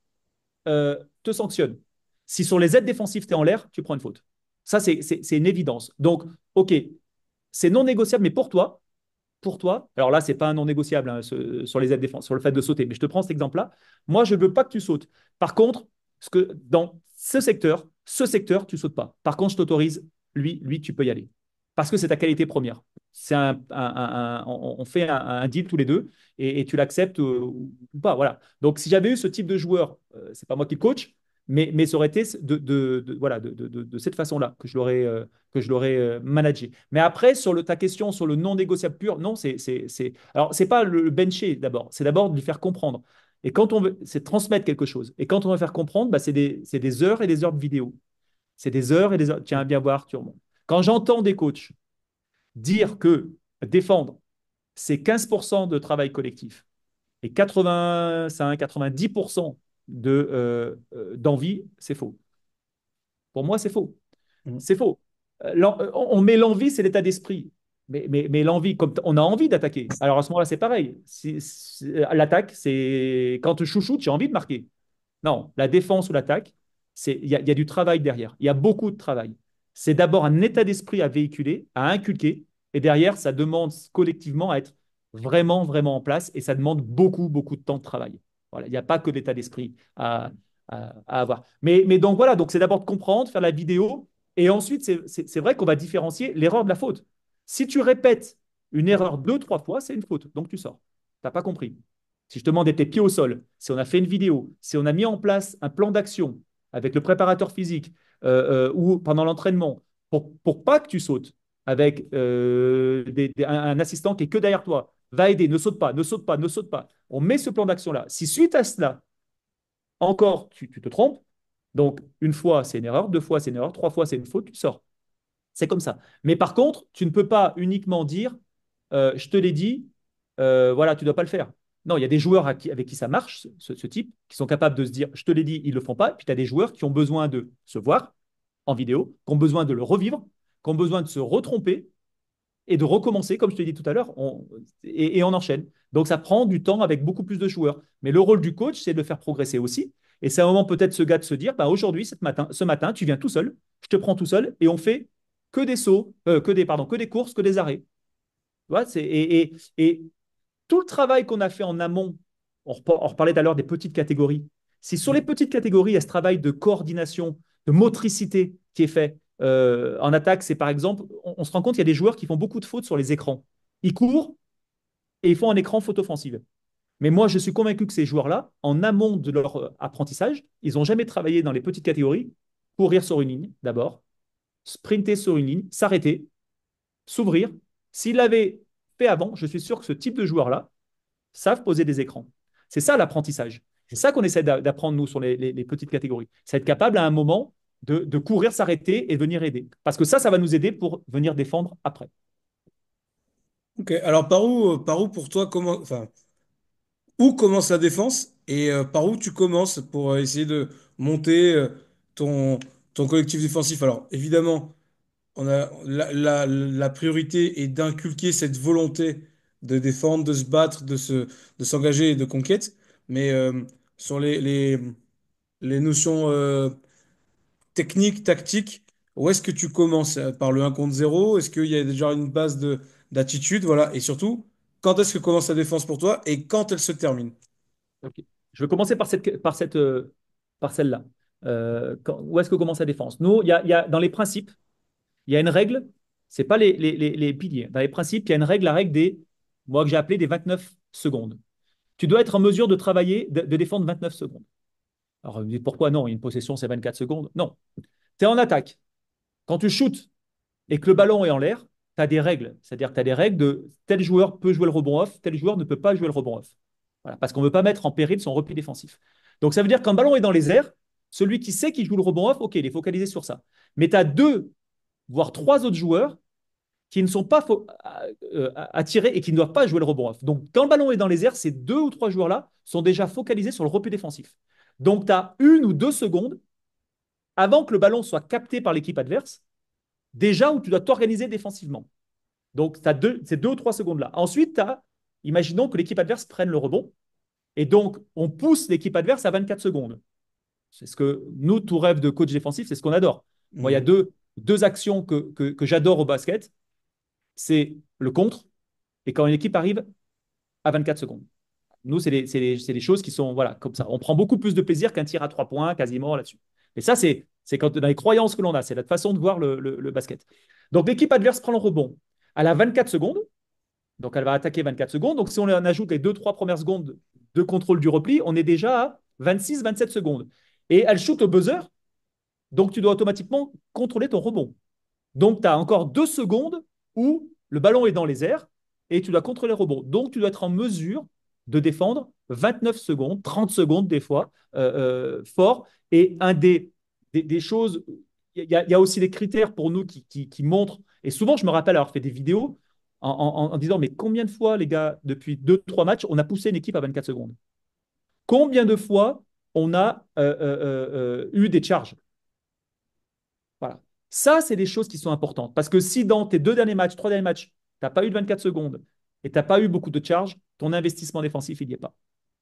te sanctionne. Si sur les aides défensives, tu es en l'air, tu prends une faute. Ça, c'est une évidence. Donc, OK, c'est non négociable, mais pour toi, alors là, c'est pas un non négociable hein, sur les aides défensives, sur le fait de sauter, mais je te prends cet exemple-là. Moi, je ne veux pas que tu sautes. Par contre, dans ce secteur, tu sautes pas. Par contre, je t'autorise, lui, tu peux y aller. Parce que c'est ta qualité première. On fait un deal tous les deux et tu l'acceptes ou pas. Voilà. Donc, si j'avais eu ce type de joueur, c'est pas moi qui le coach, mais ça aurait été voilà, de cette façon-là que je l'aurais managé. Mais après, ta question sur le non négociable pur, non, alors, c'est pas le bencher d'abord, c'est d'abord de lui faire comprendre. Et quand on veut, c'est transmettre quelque chose. Et quand on veut faire comprendre, bah, c'est des heures et des heures de vidéo. C'est des heures et des heures. Tiens, bien voir, Turmont. Quand j'entends des coachs dire que défendre, c'est 15% de travail collectif et 85-90% d'envie, c'est faux. Pour moi, c'est faux. Hmm. C'est faux. On met l'envie, c'est l'état d'esprit. Mais l'envie, comme on a envie d'attaquer. Alors à ce moment-là, c'est pareil. L'attaque, c'est quand tu chouchoutes, j'ai envie de marquer. Non, la défense ou l'attaque, il y a du travail derrière. Il y a beaucoup de travail. C'est d'abord un état d'esprit à véhiculer, à inculquer, et derrière, ça demande collectivement à être vraiment, vraiment en place, et ça demande beaucoup, beaucoup de temps de travail. Voilà, il n'y a pas que l'état d'esprit à avoir. Mais donc voilà, donc c'est d'abord de comprendre, faire la vidéo, et ensuite, c'est vrai qu'on va différencier l'erreur de la faute. Si tu répètes une erreur deux, trois fois, c'est une faute, donc tu sors. Tu n'as pas compris. Si je te demande d'être les pieds au sol, si on a fait une vidéo, si on a mis en place un plan d'action avec le préparateur physique ou pendant l'entraînement pour pas que tu sautes avec un assistant qui est que derrière toi, va aider, ne saute pas, ne saute pas, ne saute pas. On met ce plan d'action-là. Si suite à cela, encore, tu te trompes, donc une fois c'est une erreur, deux fois c'est une erreur, trois fois c'est une faute, tu sors. C'est comme ça. Mais par contre, tu ne peux pas uniquement dire, je te l'ai dit, voilà, tu ne dois pas le faire. Non, il y a des joueurs avec qui ça marche, ce type, qui sont capables de se dire, je te l'ai dit, ils ne le font pas. Puis tu as des joueurs qui ont besoin de se voir en vidéo, qui ont besoin de le revivre, qui ont besoin de se retromper et de recommencer, comme je te l'ai dit tout à l'heure, et on enchaîne. Donc ça prend du temps avec beaucoup plus de joueurs. Mais le rôle du coach, c'est de le faire progresser aussi. Et c'est un moment peut-être ce gars de se dire, bah, aujourd'hui, ce matin, tu viens tout seul, je te prends tout seul, et on fait que des sauts, que des courses, que des arrêts. Tu vois, et tout le travail qu'on a fait en amont, on reparlait tout à l'heure des petites catégories. Si sur les Hmm. petites catégories, il y a ce travail de coordination, de motricité qui est fait en attaque, c'est par exemple, on se rend compte qu'il y a des joueurs qui font beaucoup de fautes sur les écrans. Ils courent et ils font un écran faute offensive. Mais moi, je suis convaincu que ces joueurs-là, en amont de leur apprentissage, ils n'ont jamais travaillé dans les petites catégories, courir sur une ligne d'abord, sprinter sur une ligne, s'arrêter, s'ouvrir. S'ils l'avaient fait avant, je suis sûr que ce type de joueurs-là savent poser des écrans. C'est ça l'apprentissage. C'est ça qu'on essaie d'apprendre, nous, sur les petites catégories. C'est être capable à un moment de courir, s'arrêter et venir aider. Parce que ça va nous aider pour venir défendre après. Ok. Alors par où pour toi, comment, enfin, où commence la défense et par où tu commences pour essayer de monter ton, ton collectif défensif. Alors, évidemment, on a la priorité est d'inculquer cette volonté de défendre, de se battre, de s'engager et de conquête. Mais sur les notions techniques, tactiques, où est-ce que tu commences? Par le 1 contre 0? Est-ce qu'il y a déjà une base d'attitude? Voilà. Et surtout, quand est-ce que commence la défense pour toi et quand elle se termine? Ok. Je vais commencer par celle-là. Où est-ce que commence la défense? Nous, dans les principes, il y a une règle, c'est pas les piliers. Dans les principes, il y a une règle, la règle des, moi que j'ai appelé des 29 secondes. Tu dois être en mesure de travailler, de défendre 29 secondes. Alors, vous me dites, pourquoi non? Une possession, c'est 24 secondes. Non. Tu es en attaque. Quand tu shootes et que le ballon est en l'air, tu as des règles. C'est-à-dire que tu as des règles de tel joueur peut jouer le rebond off, tel joueur ne peut pas jouer le rebond off. Voilà, parce qu'on ne veut pas mettre en péril son repli défensif. Donc, ça veut dire qu'un ballon est dans les airs, celui qui sait qu'il joue le rebond off, OK, il est focalisé sur ça. Mais tu as deux, voire trois autres joueurs qui ne sont pas attirés et qui ne doivent pas jouer le rebond off. Donc, quand le ballon est dans les airs, ces deux ou trois joueurs-là sont déjà focalisés sur le repli défensif. Donc, tu as 1 ou 2 secondes avant que le ballon soit capté par l'équipe adverse, déjà où tu dois t'organiser défensivement. Donc, tu as ces 2 ou 3 secondes-là. Ensuite, imaginons que l'équipe adverse prenne le rebond. Et donc, on pousse l'équipe adverse à 24 secondes. C'est ce que nous, tout rêve de coach défensif, c'est ce qu'on adore. Moi, il y a Mhm. deux actions que j'adore au basket. C'est le contre et quand une équipe arrive à 24 secondes. Nous, c'est des choses qui sont voilà, comme ça. On prend beaucoup plus de plaisir qu'un tir à 3 points, quasiment là-dessus. Et ça, c'est quand, dans les croyances que l'on a, c'est notre façon de voir le basket. Donc, l'équipe adverse prend le rebond. Elle a 24 secondes, donc elle va attaquer 24 secondes. Donc, si on en ajoute les 2, 3 premières secondes de contrôle du repli, on est déjà à 26, 27 secondes. Et elle shoot au buzzer, donc tu dois automatiquement contrôler ton rebond. Donc, tu as encore 2 secondes où le ballon est dans les airs et tu dois contrôler le rebond. Donc, tu dois être en mesure de défendre 29 secondes, 30 secondes des fois, fort. Et des choses, il y a aussi des critères pour nous qui montrent, et souvent je me rappelle avoir fait des vidéos en disant, mais combien de fois, les gars, depuis 2, 3 matchs, on a poussé une équipe à 24 secondes? Combien de fois on a eu des charges? Voilà. Ça, c'est des choses qui sont importantes. Parce que si dans tes 2 derniers matchs, 3 derniers matchs, tu n'as pas eu de 24 secondes et tu n'as pas eu beaucoup de charges, ton investissement défensif, il n'y est pas.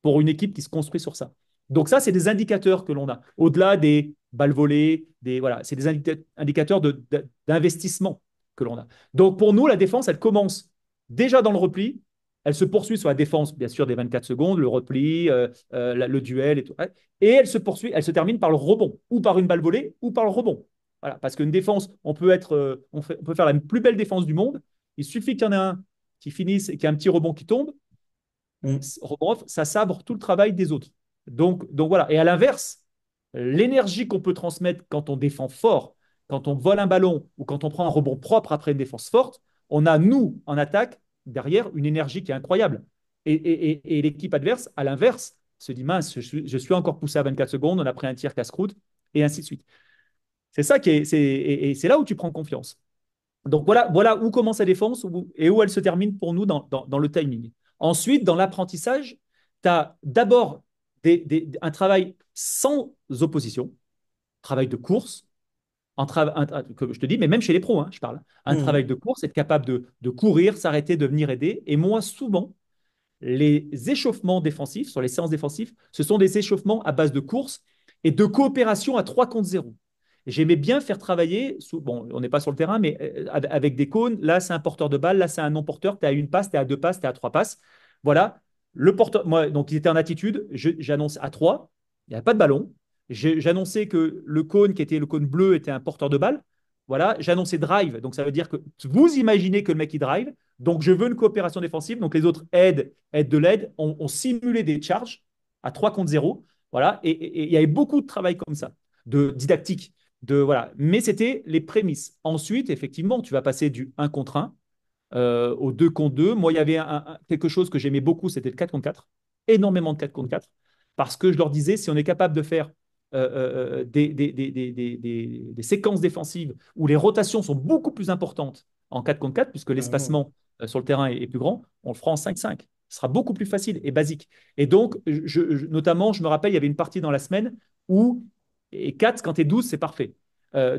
Pour une équipe qui se construit sur ça. Donc ça, c'est des indicateurs que l'on a. Au-delà des balles volées, voilà, c'est des indicateurs d'investissement que l'on a. Donc pour nous, la défense, elle commence déjà dans le repli. Elle se poursuit sur la défense, bien sûr, des 24 secondes, le repli, le duel et tout. Et elle se poursuit, elle se termine par le rebond, ou par une balle volée, ou par le rebond. Voilà, parce qu'une défense, on peut faire la plus belle défense du monde. Il suffit qu'il y en ait un qui finisse et qu'il y ait un petit rebond qui tombe. Mhm. Rebond off, ça sabre tout le travail des autres. Donc voilà. Et à l'inverse, l'énergie qu'on peut transmettre quand on défend fort, quand on vole un ballon ou quand on prend un rebond propre après une défense forte, on a, nous, en attaque, derrière, une énergie qui est incroyable. Et l'équipe adverse, à l'inverse, se dit, mince, je suis encore poussé à 24 secondes, on a pris un tir casse-croûte, et ainsi de suite. C'est ça qui est, et c'est là où tu prends confiance. Donc voilà où commence la défense et où elle se termine pour nous dans le timing. Ensuite, dans l'apprentissage, tu as d'abord un travail sans opposition, travail de course, que je te dis, mais même chez les pros, hein, je parle, un travail Mhm. de course, être capable de courir, s'arrêter, de venir aider. Et moi, souvent, les échauffements défensifs, sur les séances défensives, ce sont des échauffements à base de course et de coopération à 3 contre 0. J'aimais bien faire travailler, bon, on n'est pas sur le terrain, mais avec des cônes. Là, c'est un porteur de balle, là, c'est un non-porteur. Tu es à une passe, tu es à deux passes, tu es à trois passes. Voilà. Le porteur, moi, donc, il était en attitude. J'annonce à 3, il n'y avait pas de ballon. J'annonçais que le cône, qui était le cône bleu, était un porteur de balle. Voilà. J'annonçais drive. Donc, ça veut dire que vous imaginez que le mec, il drive. Donc, je veux une coopération défensive. Donc, les autres aident de l'aide. On simulait des charges à 3 contre 0. Voilà. Et il y avait beaucoup de travail comme ça, de didactique. Voilà. Mais c'était les prémices. Ensuite, effectivement, tu vas passer du 1 contre 1 au 2 contre 2. Moi, il y avait quelque chose que j'aimais beaucoup, c'était le 4 contre 4. Énormément de 4 contre 4. Parce que je leur disais, si on est capable de faire des séquences défensives où les rotations sont beaucoup plus importantes en 4 contre 4, puisque Ah ouais. l'espacement sur le terrain est plus grand, on le fera en 5-5. Ce sera beaucoup plus facile et basique. Et donc, notamment, je me rappelle, il y avait une partie dans la semaine où, et 4, quand tu es 12, c'est parfait.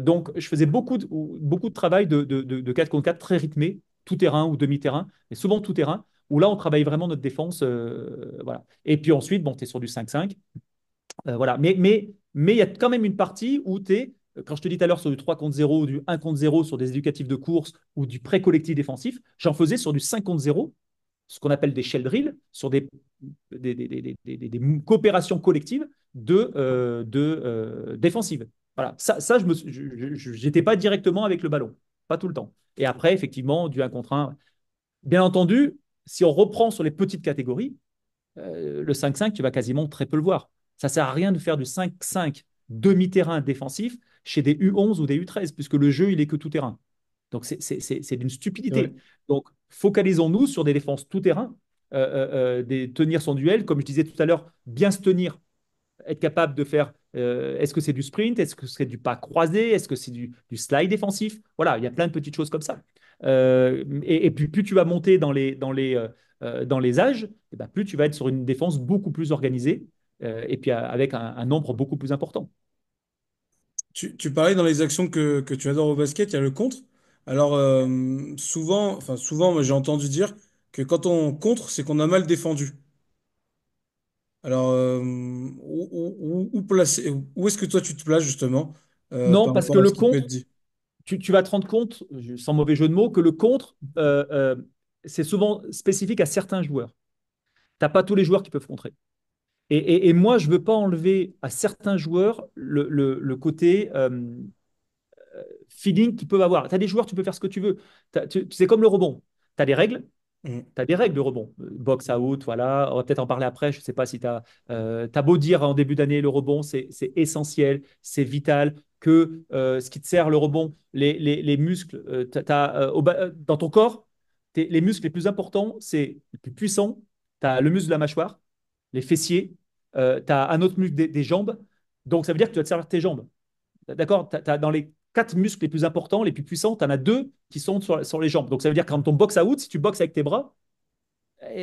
Donc, je faisais beaucoup de travail de 4 contre 4 très rythmé, tout terrain ou demi-terrain, mais souvent tout terrain, où là, on travaille vraiment notre défense. Voilà. Et puis ensuite, bon, tu es sur du 5-5. Voilà. Mais il y a quand même une partie où tu es, quand je te dis tout à l'heure sur du 3 contre 0 ou du 1 contre 0 sur des éducatifs de course ou du pré-collectif défensif, j'en faisais sur du 5 contre 0, ce qu'on appelle des shell drills, sur des coopérations collectives défensives. Voilà. Ça je n'étais pas directement avec le ballon, pas tout le temps. Et après, effectivement, du 1 contre 1. Bien entendu, si on reprend sur les petites catégories, le 5-5, tu vas quasiment très peu le voir. Ça ne sert à rien de faire du 5-5 demi-terrain défensif chez des U11 ou des U13, puisque le jeu, il est que tout terrain. Donc, c'est d'une C'est vrai. stupidité. Donc, focalisons-nous sur des défenses tout terrain, tenir son duel, comme je disais tout à l'heure, bien se tenir, être capable de faire. Est-ce que c'est du sprint? Est-ce que c'est du pas croisé? Est-ce que c'est du slide défensif? Voilà, il y a plein de petites choses comme ça. Et puis, plus tu vas monter dans les âges, et ben, plus tu vas être sur une défense beaucoup plus organisée et puis avec un nombre beaucoup plus important. Tu parlais dans les actions que tu adores au basket, il y a le contre. Alors, souvent, moi, j'ai entendu dire que quand on contre, c'est qu'on a mal défendu. Alors, où est-ce que toi tu te places justement Non, par parce que rapport à le ce qui peut être contre, dit? tu vas te rendre compte, sans mauvais jeu de mots, que le contre, c'est souvent spécifique à certains joueurs. Tu n'as pas tous les joueurs qui peuvent contrer. Et moi, je ne veux pas enlever à certains joueurs le côté feeling qu'ils peuvent avoir. Tu as des joueurs, tu peux faire ce que tu veux. C'est comme le rebond. Tu as des règles. Mhm. Tu as des règles de rebond. Box out, voilà. On va peut-être en parler après. Je ne sais pas si tu as, beau dire en début d'année, le rebond, c'est essentiel, c'est vital. Que ce qui te sert, le rebond, les muscles, dans ton corps, les muscles les plus importants, c'est les plus puissants. Tu as le muscle de la mâchoire, les fessiers, tu as un autre muscle des jambes. Donc, ça veut dire que tu vas te servir de tes jambes. D'accord? Dans les 4 muscles les plus importants, les plus puissants, tu en as 2 qui sont sur les jambes. Donc, ça veut dire que quand ton box out, si tu boxes avec tes bras,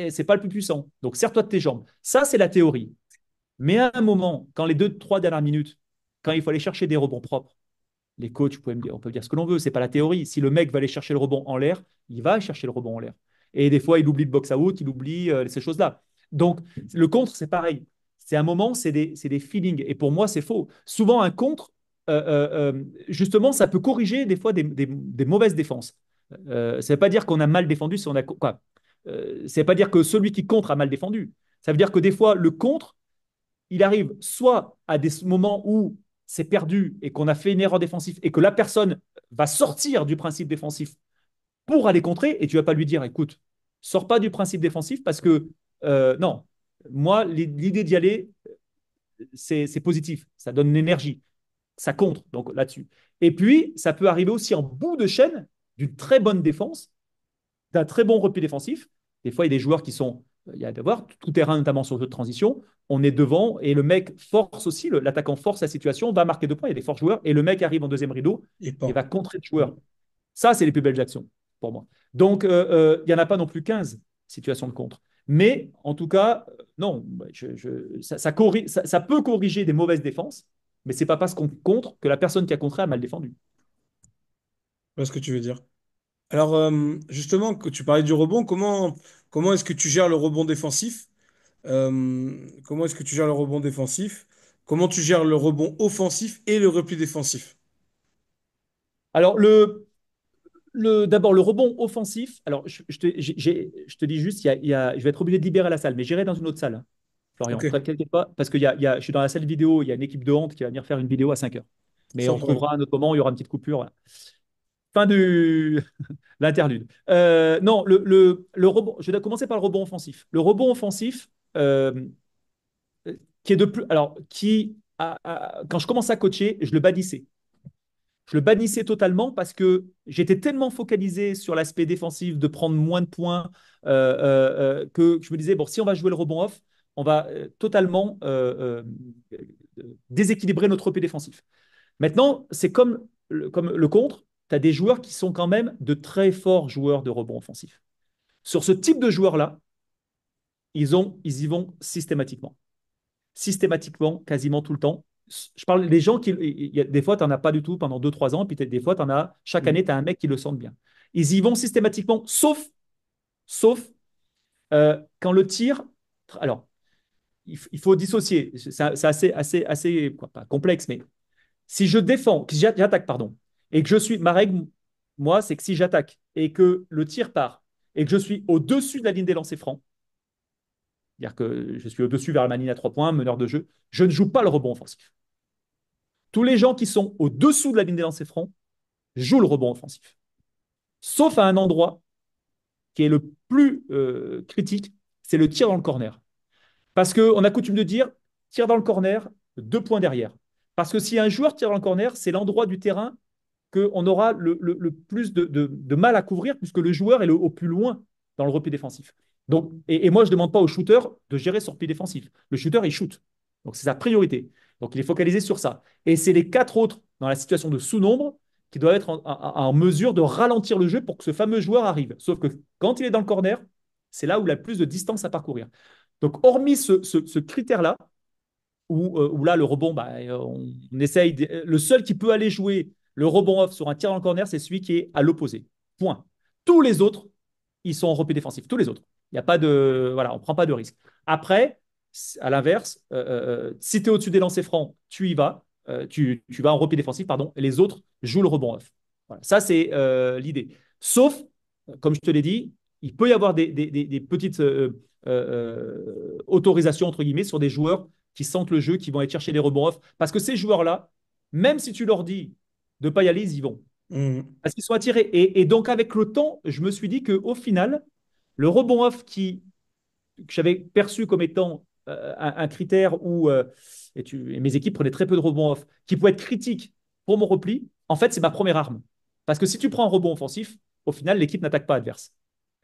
c'est pas le plus puissant. Donc, sers-toi de tes jambes. Ça, c'est la théorie. Mais à un moment, quand les 2, 3 dernières minutes, quand il faut aller chercher des rebonds propres, les coachs, on peut dire ce que l'on veut, c'est pas la théorie. Si le mec va aller chercher le rebond en l'air, il va chercher le rebond en l'air. Et des fois, il oublie le box out, il oublie ces choses-là. Donc, le contre, c'est pareil. C'est un moment, c'est des feelings. Et pour moi, c'est faux. Souvent, un contre, justement, ça peut corriger des fois des mauvaises défenses. Ça ne veut pas dire qu'on a mal défendu si on a quoi. Ça ne veut pas dire que celui qui contre a mal défendu. Ça veut dire que des fois, le contre, il arrive soit à des moments où c'est perdu et qu'on a fait une erreur défensive et que la personne va sortir du principe défensif pour aller contrer et tu vas pas lui dire, écoute, sors pas du principe défensif parce que non, moi, l'idée d'y aller, c'est positif, ça donne une énergie, ça contre donc là-dessus. Et puis, ça peut arriver aussi en bout de chaîne d'une très bonne défense, d'un très bon repli défensif. Des fois, il y a des joueurs qui sont, il y a d'avoir tout terrain, notamment sur le jeu de transition. On est devant et le mec force aussi, l'attaquant force la situation, va marquer 2 points. Il y a des forts joueurs et le mec arrive en deuxième rideau Et et pas. va contrer le Mhm. joueur. Ça, c'est les plus belles actions pour moi. Donc, il n'y en a pas non plus 15 situations de contre. Mais en tout cas, non, ça peut corriger des mauvaises défenses, mais c'est pas parce qu'on contre que la personne qui a contré a mal défendu. Je vois ce que tu veux dire. Alors, justement, que tu parlais du rebond, comment est-ce que tu gères le rebond défensif? Comment est-ce que tu gères le rebond défensif? Comment tu gères le rebond offensif et le repli défensif? Alors, d'abord, le rebond offensif. Alors, je te dis juste, je vais être obligé de libérer la salle, mais j'irai dans une autre salle, hein, Florian. Ok, T'inquiète pas, parce que je suis dans la salle vidéo, il y a une équipe de honte qui va venir faire une vidéo à 5 heures. Mais sans on problème. trouvera un autre moment, il y aura une petite coupure. Voilà. Fin du l'interlude. Non, le rebond, je vais commencer par le rebond offensif. Le rebond offensif, qui est de plus. Alors, quand je commence à coacher, je le bannissais. Je le bannissais totalement parce que j'étais tellement focalisé sur l'aspect défensif, de prendre moins de points, que je me disais, bon, si on va jouer le rebond off, on va totalement déséquilibrer notre repli défensif. Maintenant, c'est comme le contre, tu as des joueurs qui sont quand même de très forts joueurs de rebond offensif. Sur ce type de joueur-là, ils y vont systématiquement. Systématiquement, quasiment tout le temps. Je parle des gens qui, des fois, tu n'en as pas du tout pendant 2, 3 ans, puis peut-être des fois, tu en as, chaque année, Mhm. tu as un mec qui le sent bien. Ils y vont systématiquement, sauf quand le tir. Alors, il faut dissocier. C'est assez quoi, pas complexe, mais si je défends, si j'attaque, pardon, et que je suis, ma règle, moi, c'est que si j'attaque et que le tir part et que je suis au-dessus de la ligne des lancers francs, c'est-à-dire que je suis au-dessus vers la ligne à 3 points, meneur de jeu, je ne joue pas le rebond offensif. Tous les gens qui sont au-dessous de la ligne des lancers francs jouent le rebond offensif. Sauf à un endroit qui est le plus critique, c'est le tir dans le corner. Parce qu'on a coutume de dire, tir dans le corner, 2 points derrière. Parce que si un joueur tire dans le corner, c'est l'endroit du terrain qu'on aura le plus de mal à couvrir, puisque le joueur est au plus loin dans le repli défensif. Donc, et moi, je ne demande pas au shooter de gérer son repli défensif. Le shooter, il shoot. Donc, c'est sa priorité. Donc, il est focalisé sur ça. Et c'est les 4 autres dans la situation de sous-nombre qui doivent être en mesure de ralentir le jeu pour que ce fameux joueur arrive. Sauf que quand il est dans le corner, c'est là où il a le plus de distance à parcourir. Donc, hormis ce critère-là, où là, le rebond, bah, on essaye. Le seul qui peut aller jouer le rebond off sur un tir en corner, c'est celui qui est à l'opposé. Point. Tous les autres, ils sont en repli défensif. Tous les autres. Il n'y a pas de. Voilà, on ne prend pas de risque. Après, à l'inverse, si tu es au-dessus des lancers francs, tu y vas. Tu vas en repli défensif, pardon, et les autres jouent le rebond off. Voilà. Ça, c'est l'idée. Sauf, comme je te l'ai dit, il peut y avoir des petites autorisations, entre guillemets, sur des joueurs qui sentent le jeu, qui vont aller chercher les rebonds off. Parce que ces joueurs-là, même si tu leur dis de ne pas y aller, ils y vont. Mhm. Parce qu'ils sont attirés. Et donc, avec le temps, je me suis dit qu'au final, le rebond off que j'avais perçu comme étant un critère où et mes équipes prenaient très peu de rebonds off, qui pouvait être critique pour mon repli, en fait, c'est ma première arme. Parce que si tu prends un rebond offensif, au final, l'équipe n'attaque pas adverse.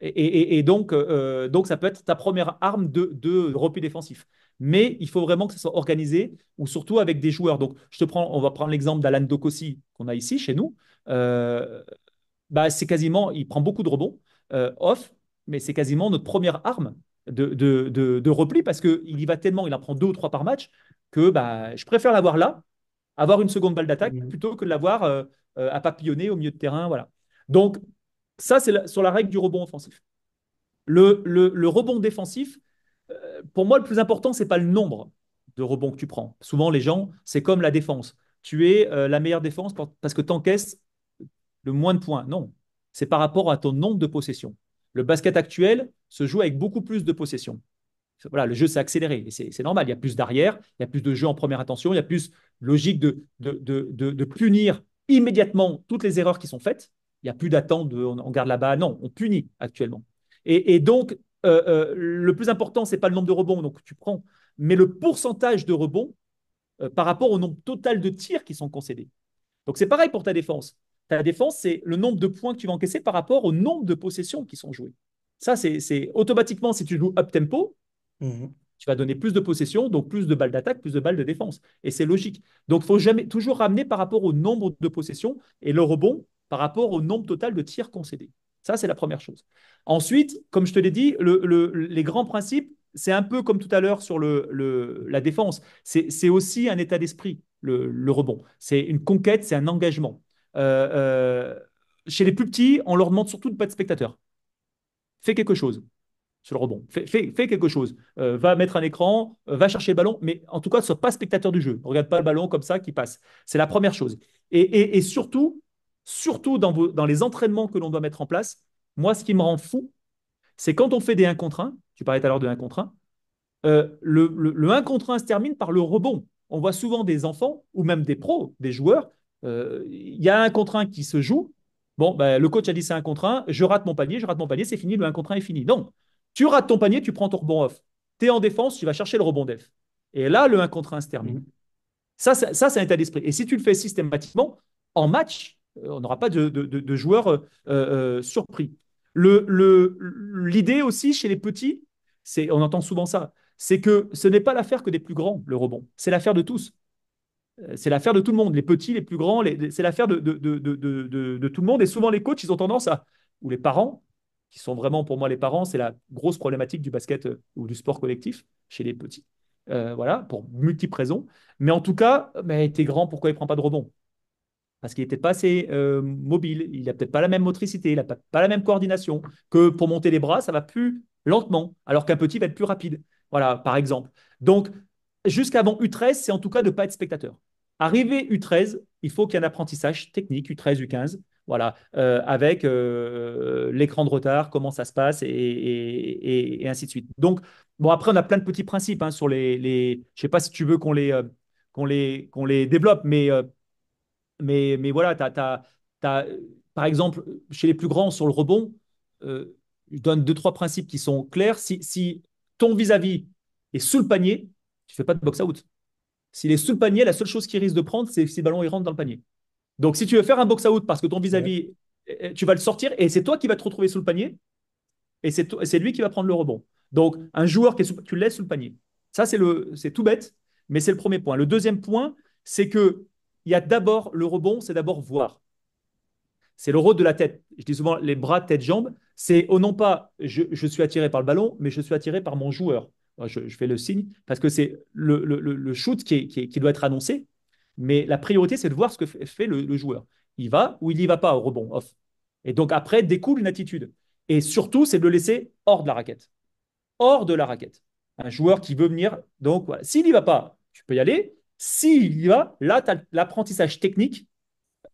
Et donc, ça peut être ta première arme de repli défensif. Mais il faut vraiment que ça soit organisé, ou surtout avec des joueurs. Donc, on va prendre l'exemple d'Alan Dokossi qu'on a ici chez nous. Euh, Bah, c'est quasiment, il prend beaucoup de rebonds off, mais c'est quasiment notre première arme de repli parce qu'il y va tellement, il en prend 2 ou 3 par match, que bah, je préfère l'avoir là, avoir une seconde balle d'attaque, Mhm. plutôt que de l'avoir à papillonner au milieu de terrain. Voilà. Donc, ça, c'est sur la règle du rebond offensif. Le rebond défensif, pour moi, le plus important, c'est pas le nombre de rebonds que tu prends. Souvent, les gens, c'est comme la défense. Tu es la meilleure défense parce que tu encaisses le moins de points. Non, c'est par rapport à ton nombre de possessions. Le basket actuel se joue avec beaucoup plus de possessions. Voilà, le jeu s'est accéléré et c'est normal. Il y a plus d'arrière, il y a plus de jeux en première intention, il y a plus logique de punir immédiatement toutes les erreurs qui sont faites. Il n'y a plus d'attente de on garde la balle. Non, on punit actuellement. Et donc, le plus important, c'est pas le nombre de rebonds, donc tu prends, mais le pourcentage de rebonds par rapport au nombre total de tirs qui sont concédés. Donc c'est pareil pour ta défense. Ta défense, c'est le nombre de points que tu vas encaisser par rapport au nombre de possessions qui sont jouées. Ça, c'est automatiquement, si tu joues up-tempo, Mhm. tu vas donner plus de possessions, donc plus de balles d'attaque, plus de balles de défense. Et c'est logique. Donc il faut jamais, toujours ramener par rapport au nombre de possessions et le rebond par rapport au nombre total de tirs concédés. Ça, c'est la première chose. Ensuite, comme je te l'ai dit, les grands principes, c'est un peu comme tout à l'heure sur la défense. C'est aussi un état d'esprit, le rebond. C'est une conquête, c'est un engagement. Euh, Chez les plus petits, on leur demande surtout de ne pas être spectateur. Fais quelque chose sur le rebond. Fais quelque chose. Va mettre un écran, va chercher le ballon, mais en tout cas, ne sois pas spectateur du jeu. Ne regarde pas le ballon comme ça qui passe. C'est la première chose. Et surtout dans les entraînements que l'on doit mettre en place, moi, ce qui me rend fou, c'est quand on fait des 1 contre 1, tu parlais tout à l'heure de 1 contre 1, le 1 contre 1 se termine par le rebond. On voit souvent des enfants ou même des pros, des joueurs. Il y a un contre 1 qui se joue. Bon, ben, le coach a dit c'est 1 contre 1. Je rate mon panier, c'est fini, le 1 contre 1 est fini. Non, tu rates ton panier, tu prends ton rebond off. Tu es en défense, tu vas chercher le rebond def. Et là, le 1 contre 1 se termine. Mhm. Ça, c'est un état d'esprit. Et si tu le fais systématiquement, en match, on n'aura pas de joueurs surpris. L'idée aussi chez les petits, on entend souvent ça, c'est que ce n'est pas l'affaire que des plus grands, le rebond. C'est l'affaire de tous. C'est l'affaire de tout le monde. Les petits, les plus grands, c'est l'affaire de tout le monde. Et souvent, les coachs, ils ont tendance à, ou les parents, qui sont vraiment pour moi les parents, c'est la grosse problématique du basket ou du sport collectif chez les petits. Voilà, pour multiples raisons. Mais en tout cas, mais t'es grand, pourquoi il ne prend pas de rebond? Parce qu'il n'est peut-être pas assez mobile, il n'a peut-être pas la même motricité, il n'a pas la même coordination, que pour monter les bras, ça va plus lentement, alors qu'un petit va être plus rapide. Voilà, par exemple. Donc, jusqu'avant U13, c'est en tout cas de ne pas être spectateur. Arrivé U13, il faut qu'il y ait un apprentissage technique, U13, U15, voilà, avec l'écran de retard, comment ça se passe, et ainsi de suite. Donc, bon, après, on a plein de petits principes hein, sur je ne sais pas si tu veux qu'on les développe, mais voilà, par exemple, chez les plus grands, sur le rebond, je donne deux, trois principes qui sont clairs. Si ton vis-à-vis est sous le panier, tu ne fais pas de box-out. S'il est sous le panier, la seule chose qu'il risque de prendre, c'est si le ballon il rentre dans le panier. Donc, si tu veux faire un box-out parce que ton Ouais. vis-à-vis, tu vas le sortir et c'est toi qui vas te retrouver sous le panier et c'est lui qui va prendre le rebond. Donc, un joueur tu le laisses sous le panier. Ça, c'est tout bête, mais c'est le premier point. Le deuxième point, c'est que il y a d'abord le rebond, c'est d'abord voir. C'est le rôle de la tête. Je dis souvent les bras, tête, jambes. C'est non pas je suis attiré par le ballon, mais je suis attiré par mon joueur. Je fais le signe parce que c'est le shoot qui doit être annoncé. Mais la priorité, c'est de voir ce que fait le joueur. Il va ou il n'y va pas au rebond, off. Et donc après, découle une attitude. Et surtout, c'est de le laisser hors de la raquette. Hors de la raquette. Un joueur qui veut venir, donc voilà. S'il n'y va pas, tu peux y aller. S'il y va, là, tu as l'apprentissage technique.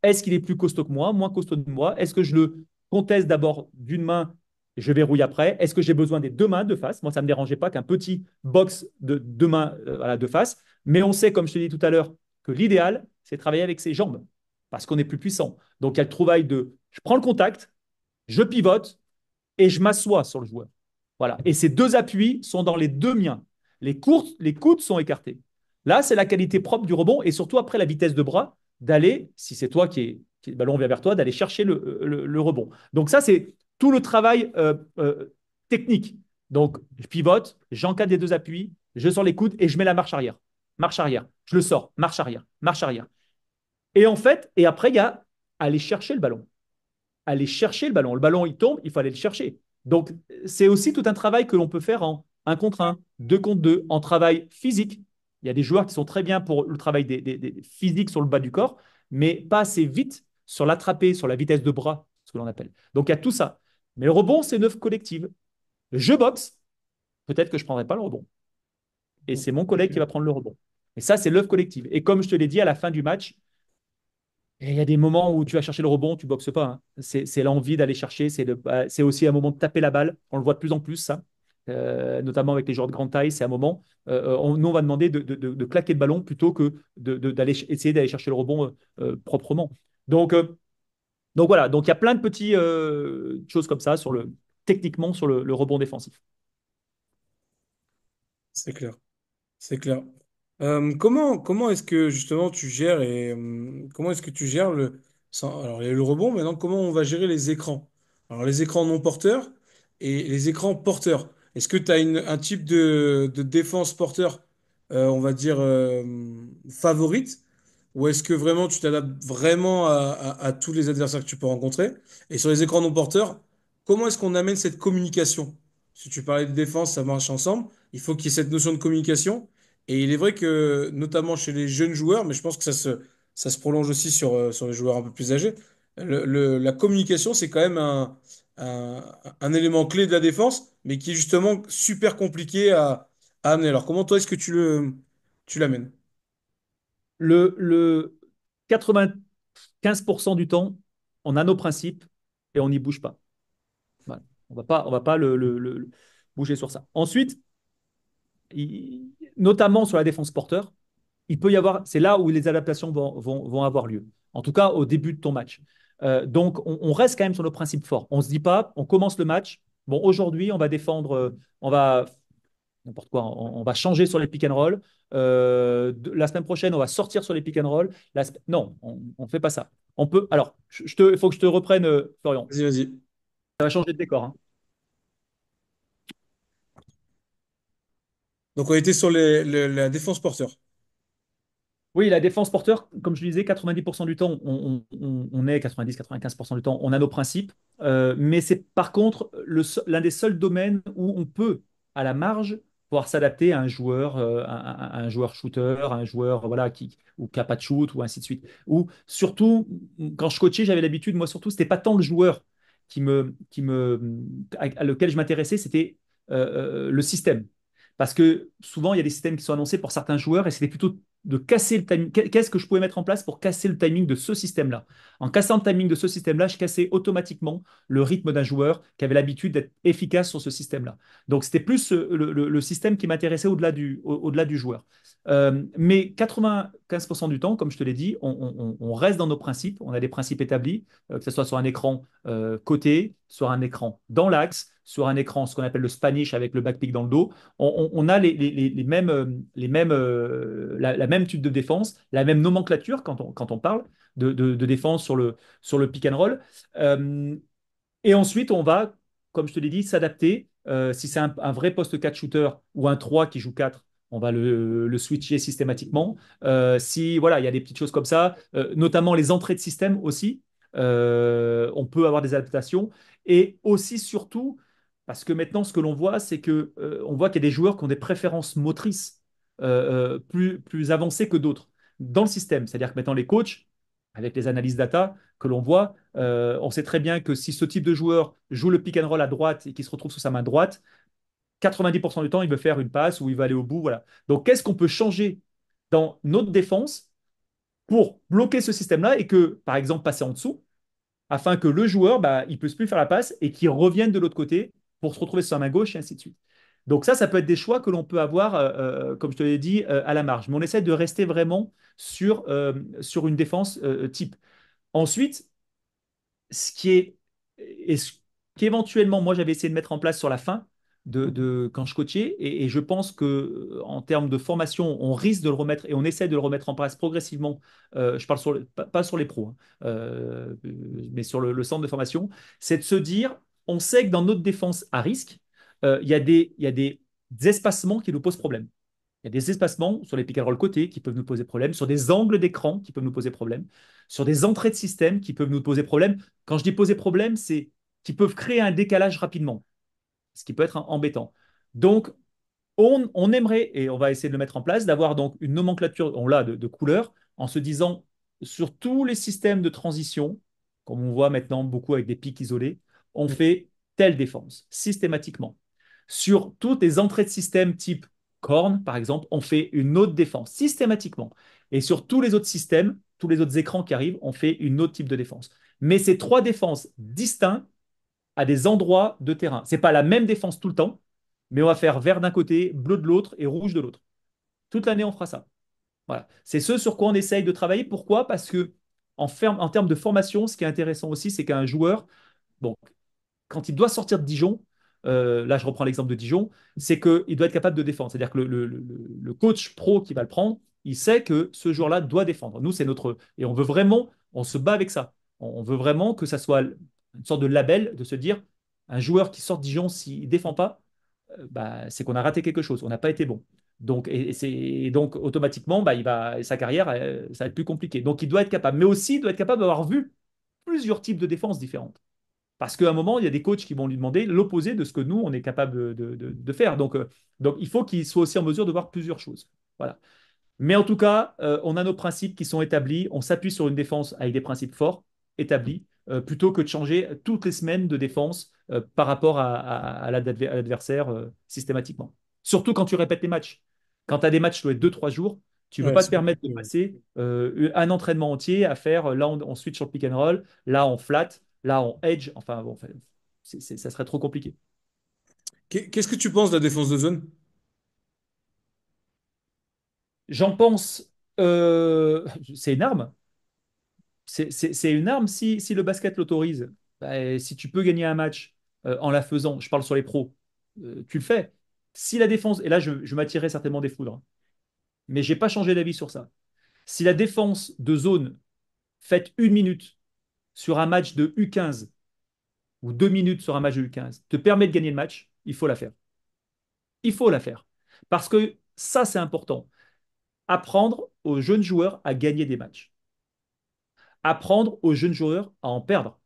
Est-ce qu'il est plus costaud que moi, moins costaud que moi? Est-ce que je le conteste d'abord d'une main et je verrouille après? Est-ce que j'ai besoin des deux mains de face? Moi, ça ne me dérangeait pas qu'un petit box de deux mains voilà, de face. Mais on sait, comme je te l'ai dit tout à l'heure, que l'idéal, c'est de travailler avec ses jambes parce qu'on est plus puissant. Donc, il y a le trouvaille de je prends le contact, je pivote et je m'assois sur le joueur. Voilà. Et ces deux appuis sont dans les deux miens. Les coudes sont écartés. Là, c'est la qualité propre du rebond et surtout après la vitesse de bras d'aller, si c'est toi le ballon vient vers toi, d'aller chercher le rebond. Donc ça, c'est tout le travail technique. Donc, je pivote, j'encadre les deux appuis, je sors les coudes et je mets la marche arrière. Marche arrière. Je le sors. Marche arrière. Marche arrière. Et en fait, et après, il y a aller chercher le ballon, aller chercher le ballon. Le ballon, il tombe, il faut aller le chercher. Donc, c'est aussi tout un travail que l'on peut faire en un contre un, 2 contre 2, en travail physique. Il y a des joueurs qui sont très bien pour le travail des physiques sur le bas du corps, mais pas assez vite sur l'attraper, sur la vitesse de bras, ce que l'on appelle. Donc, il y a tout ça. Mais le rebond, c'est une œuvre collective. Je boxe, peut-être que je ne prendrai pas le rebond. Et c'est mon collègue qui va Ok. prendre le rebond. Et ça, c'est l'œuvre collective. Et comme je te l'ai dit, à la fin du match, et il y a des moments où tu vas chercher le rebond, tu boxes pas, hein. C'est l'envie d'aller chercher. C'est aussi un moment de taper la balle. On le voit de plus en plus, ça. Notamment avec les joueurs de grande taille. C'est un moment. Nous, on va demander de claquer le ballon plutôt que d'aller essayer d'aller chercher le rebond proprement. Donc, euh, donc voilà. Donc il y a plein de petites choses comme ça techniquement sur le rebond défensif. C'est clair. C'est clair. Comment est-ce que justement tu gères comment est-ce que tu gères alors il y a le rebond, maintenant comment on va gérer les écrans? Alors les écrans non porteurs et les écrans porteurs. Est-ce que tu as un type de défense porteur, on va dire, favorite? Ou est-ce que vraiment tu t'adaptes vraiment à tous les adversaires que tu peux rencontrer? Et sur les écrans non porteurs, comment est-ce qu'on amène cette communication? Si tu parlais de défense, ça marche ensemble. Il faut qu'il y ait cette notion de communication. Et il est vrai que, notamment chez les jeunes joueurs, mais je pense que ça se prolonge aussi sur les joueurs un peu plus âgés, la communication, c'est quand même un élément clé de la défense, mais qui est justement super compliqué à amener. Alors, comment toi, est-ce que tu l'amènes? Le 95% du temps, on a nos principes et on n'y bouge pas. Voilà. On va pas bouger sur ça. Ensuite, notamment sur la défense porteur, il peut y avoir, c'est là où les adaptations vont avoir lieu. En tout cas, au début de ton match. Donc, on reste quand même sur nos principes forts. On ne se dit pas, on commence le match. Bon, aujourd'hui, on va défendre, on va n'importe quoi, on va changer sur les pick and roll. La semaine prochaine, on va sortir sur les pick and roll. Non, on ne fait pas ça. On peut. Alors, il faut que je te reprenne, Florian. Vas-y, vas-y. Ça va changer de décor, hein. Donc, on était sur la défense porteur. Oui, la défense porteur, comme je le disais, 90% du temps, on est 90-95% du temps, on a nos principes. Mais c'est par contre l'un des seuls domaines où on peut, à la marge, pouvoir s'adapter à un joueur, à un joueur shooter, à un joueur voilà, qui a pas de shoot, ou ainsi de suite. Ou surtout, quand je coachais, j'avais l'habitude, moi surtout, c'était pas tant le joueur à lequel je m'intéressais, c'était le système. Parce que souvent, il y a des systèmes qui sont annoncés pour certains joueurs et c'était plutôt de casser le timing. Qu'est-ce que je pouvais mettre en place pour casser le timing de ce système-là? En cassant le timing de ce système-là, je cassais automatiquement le rythme d'un joueur qui avait l'habitude d'être efficace sur ce système-là. Donc, c'était plus le système qui m'intéressait au-delà du joueur. Mais 95% du temps, comme je te l'ai dit, on reste dans nos principes. On a des principes établis, que ce soit sur un écran côté, sur un écran dans l'axe, sur un écran, ce qu'on appelle le Spanish avec le backpick dans le dos. On a la même type de défense, la même nomenclature quand on parle de défense sur le pick and roll. Euh, et ensuite, on va, comme je te l'ai dit, s'adapter. Si c'est un vrai poste 4 shooter ou un 3 qui joue 4, on va le switcher systématiquement. Si voilà, il y a des petites choses comme ça, notamment les entrées de système aussi, on peut avoir des adaptations. Et aussi, surtout, parce que maintenant, ce que l'on voit, c'est que on voit qu'il y a des joueurs qui ont des préférences motrices plus avancées que d'autres dans le système. C'est-à-dire que maintenant, les coachs, avec les analyses data que l'on voit, on sait très bien que si ce type de joueur joue le pick and roll à droite et qu'il se retrouve sous sa main droite, 90% du temps, il veut faire une passe ou il va aller au bout. Voilà. Donc, qu'est-ce qu'on peut changer dans notre défense pour bloquer ce système-là et que, par exemple, passer en dessous, afin que le joueur, bah, il ne puisse plus faire la passe et qu'il revienne de l'autre côté pour se retrouver sur sa main gauche et ainsi de suite. Donc ça peut être des choix que l'on peut avoir, comme je te l'ai dit, à la marge. Mais on essaie de rester vraiment sur une défense type. Ensuite, ce qui est, et ce qu'éventuellement, moi, j'avais essayé de mettre en place sur la fin quand je coachais, et je pense que en termes de formation, on risque de le remettre et on essaie de le remettre en place progressivement. Je parle pas sur les pros, hein, mais sur le centre de formation, c'est de se dire, on sait que dans notre défense à risque, il y a des espacements qui nous posent problème. Il y a des espacements sur les pick and roll côté qui peuvent nous poser problème, sur des angles d'écran qui peuvent nous poser problème, sur des entrées de système qui peuvent nous poser problème. Quand je dis poser problème, c'est qui peuvent créer un décalage rapidement, ce qui peut être embêtant. Donc, on aimerait, et on va essayer de le mettre en place, d'avoir donc une nomenclature, on l'a, de couleurs, en se disant sur tous les systèmes de transition, comme on voit maintenant beaucoup avec des pics isolés, on fait telle défense systématiquement. Sur toutes les entrées de système type corne, par exemple, on fait une autre défense systématiquement. Et sur tous les autres systèmes, tous les autres écrans qui arrivent, on fait une autre type de défense. Mais c'est trois défenses distinctes à des endroits de terrain. C'est pas la même défense tout le temps, mais on va faire vert d'un côté, bleu de l'autre et rouge de l'autre. Toute l'année, on fera ça. Voilà. C'est ce sur quoi on essaye de travailler. Pourquoi? Parce que en termes de formation, ce qui est intéressant aussi, c'est qu'un joueur, bon, quand il doit sortir de Dijon, là je reprends l'exemple de Dijon, c'est qu'il doit être capable de défendre. C'est-à-dire que le coach pro qui va le prendre, il sait que ce joueur-là doit défendre. Nous, c'est notre. Et on veut vraiment, on se bat avec ça. On veut vraiment que ça soit une sorte de label de se dire, un joueur qui sort de Dijon, s'il ne défend pas, bah, c'est qu'on a raté quelque chose, on n'a pas été bon. Donc, et donc automatiquement, bah, sa carrière, ça va être plus compliqué. Donc, il doit être capable, mais aussi il doit être capable d'avoir vu plusieurs types de défenses différentes. Parce qu'à un moment, il y a des coachs qui vont lui demander l'opposé de ce que nous, on est capable de faire. Donc, il faut qu'il soit aussi en mesure de voir plusieurs choses. Voilà. Mais en tout cas, on a nos principes qui sont établis. On s'appuie sur une défense avec des principes forts, établis, plutôt que de changer toutes les semaines de défense par rapport à l'adversaire systématiquement. Surtout quand tu répètes les matchs. Quand tu as des matchs tous les 2-3 jours, tu ne peux Ouais, pas te c'est permettre de compliqué. passer un entraînement entier à faire, là on switch sur le pick and roll, là on flat, là on edge. Enfin bon, ça serait trop compliqué. Qu'est-ce que tu penses de la défense de zone? J'en pense, c'est une arme. C'est une arme si le basket l'autorise. Bah, si tu peux gagner un match en la faisant, je parle sur les pros, tu le fais. Si la défense, et là je m'attirerai certainement des foudres, hein, mais j'ai pas changé d'avis sur ça. Si la défense de zone faite 1 minute sur un match de U15 ou 2 minutes sur un match de U15 te permet de gagner le match, il faut la faire. Il faut la faire. Parce que ça, c'est important. Apprendre aux jeunes joueurs à gagner des matchs. Apprendre aux jeunes joueurs à en perdre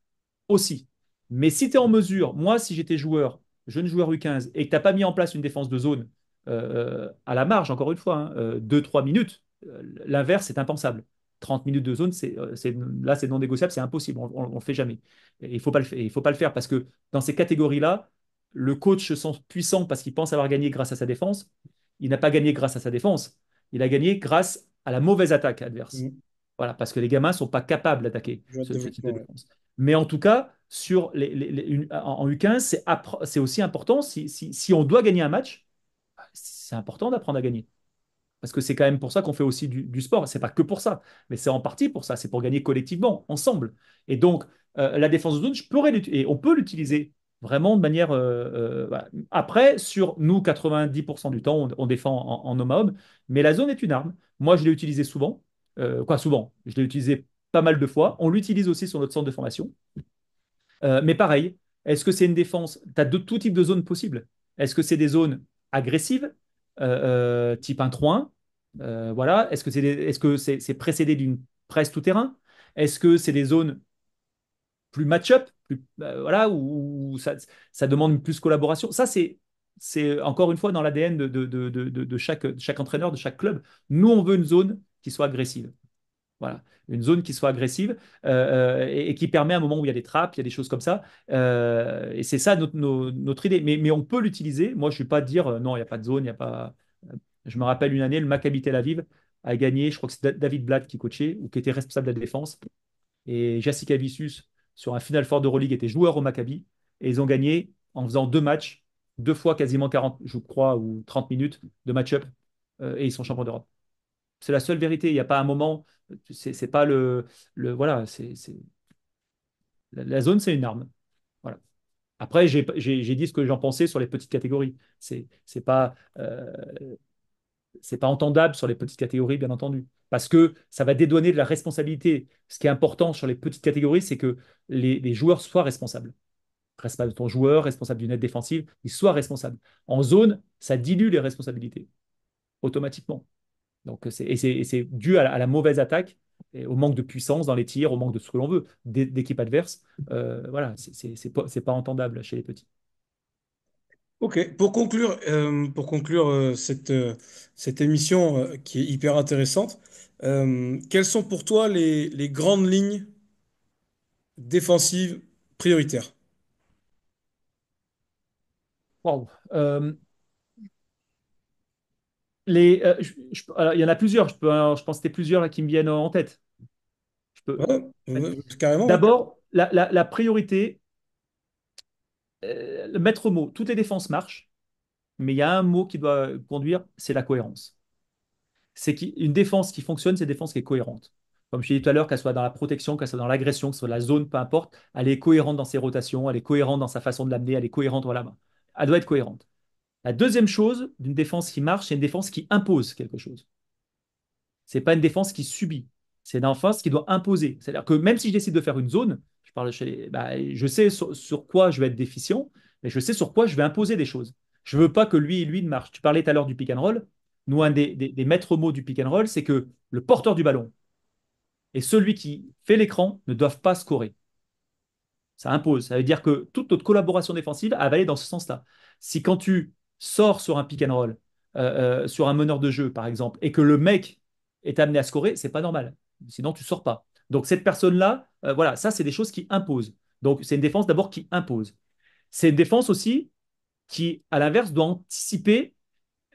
aussi. Mais si tu es en mesure, moi, si j'étais joueur, jeune joueur U15, et que tu n'as pas mis en place une défense de zone à la marge, encore une fois, hein, 2-3 minutes, l'inverse, c'est impensable. 30 minutes de zone, là, c'est non négociable, c'est impossible, on ne le fait jamais. Et il ne faut pas le faire, il faut pas le faire parce que dans ces catégories-là, le coach se sent puissant parce qu'il pense avoir gagné grâce à sa défense. Il n'a pas gagné grâce à sa défense, il a gagné grâce à la mauvaise attaque adverse. Mm. Voilà, parce que les gamins ne sont pas capables d'attaquer Joueur de ce type de développement, ouais. défense. Mais en tout cas, en U15, c'est aussi important. Si on doit gagner un match, c'est important d'apprendre à gagner. Parce que c'est quand même pour ça qu'on fait aussi du sport. C'est pas que pour ça, mais c'est en partie pour ça. C'est pour gagner collectivement, ensemble. Et donc, la défense de zone, et on peut l'utiliser vraiment de manière. Voilà. Après, sur nous, 90% du temps, on défend en homme à homme, mais la zone est une arme. Moi, je l'ai utilisée souvent. Quoi, souvent? Je l'ai utilisée pas mal de fois. On l'utilise aussi sur notre centre de formation. Mais pareil, est-ce que c'est une défense? Tu as de tout type de zones possibles. Est-ce que c'est des zones agressives, type 1-3-1? Voilà. Est-ce que c'est précédé d'une presse tout-terrain? Est-ce que c'est des zones plus match-up, voilà, où ça demande plus collaboration? Ça, c'est encore une fois dans l'ADN de chaque entraîneur, de chaque club. Nous, on veut une zone qui soit agressive. Voilà, une zone qui soit agressive et qui permet à un moment où il y a des trappes, il y a des choses comme ça. Et c'est ça notre idée. Mais on peut l'utiliser. Moi, je ne suis pas de dire non, il n'y a pas de zone, il n'y a pas. Je me rappelle une année, le Maccabi Tel Aviv a gagné, je crois que c'est David Blatt qui coachait ou qui était responsable de la défense. Et Jessica Vicius, sur un Final Four d'Euroleague, était joueur au Maccabi. Et ils ont gagné en faisant deux matchs, deux fois quasiment 40, je crois, ou 30 minutes de match-up. Et ils sont champions d'Europe. C'est la seule vérité. Il n'y a pas un moment. C'est pas voilà. La zone, c'est une arme. Voilà. Après, j'ai dit ce que j'en pensais sur les petites catégories. C'est pas entendable sur les petites catégories, bien entendu, parce que ça va dédouaner de la responsabilité. Ce qui est important sur les petites catégories, c'est que les joueurs soient responsables. Responsable de ton joueur, responsable d'une aide défensive, ils soient responsables. En zone, ça dilue les responsabilités automatiquement. Donc, c'est dû à la mauvaise attaque, et au manque de puissance dans les tirs, au manque de ce que l'on veut, d'équipe adverse. Voilà, c'est pas entendable chez les petits. Ok, pour conclure cette émission qui est hyper intéressante, quelles sont pour toi les grandes lignes défensives prioritaires? Wow. Alors, il y en a plusieurs. Je pense que c'était plusieurs là, qui me viennent en tête. Je peux. Ouais, carrément, ouais. D'abord, la priorité, le maître mot. Toutes les défenses marchent, mais il y a un mot qui doit conduire, c'est la cohérence. C'est qu'une défense qui fonctionne, c'est une défense qui est cohérente. Comme je t'ai dit tout à l'heure, qu'elle soit dans la protection, qu'elle soit dans l'agression, que ce soit la zone, peu importe, elle est cohérente dans ses rotations, elle est cohérente dans sa façon de l'amener, elle est cohérente, voilà. Elle doit être cohérente. La deuxième chose d'une défense qui marche, c'est une défense qui impose quelque chose. C'est pas une défense qui subit. C'est une défense qui doit imposer. C'est-à-dire que même si je décide de faire une zone, je sais sur quoi je vais être déficient, mais je sais sur quoi je vais imposer des choses. Je veux pas que lui et lui ne marchent. Tu parlais tout à l'heure du pick and roll. Nous, un des maîtres mots du pick and roll, c'est que le porteur du ballon et celui qui fait l'écran ne doivent pas scorer. Ça impose. Ça veut dire que toute notre collaboration défensive a aller dans ce sens-là. Si quand tu sors sur un pick and roll, sur un meneur de jeu, par exemple, et que le mec est amené à scorer, c'est pas normal. Sinon, tu sors pas. Donc, cette personne-là, voilà, ça, c'est des choses qui imposent. Donc, c'est une défense d'abord qui impose. C'est une défense aussi qui, à l'inverse, doit anticiper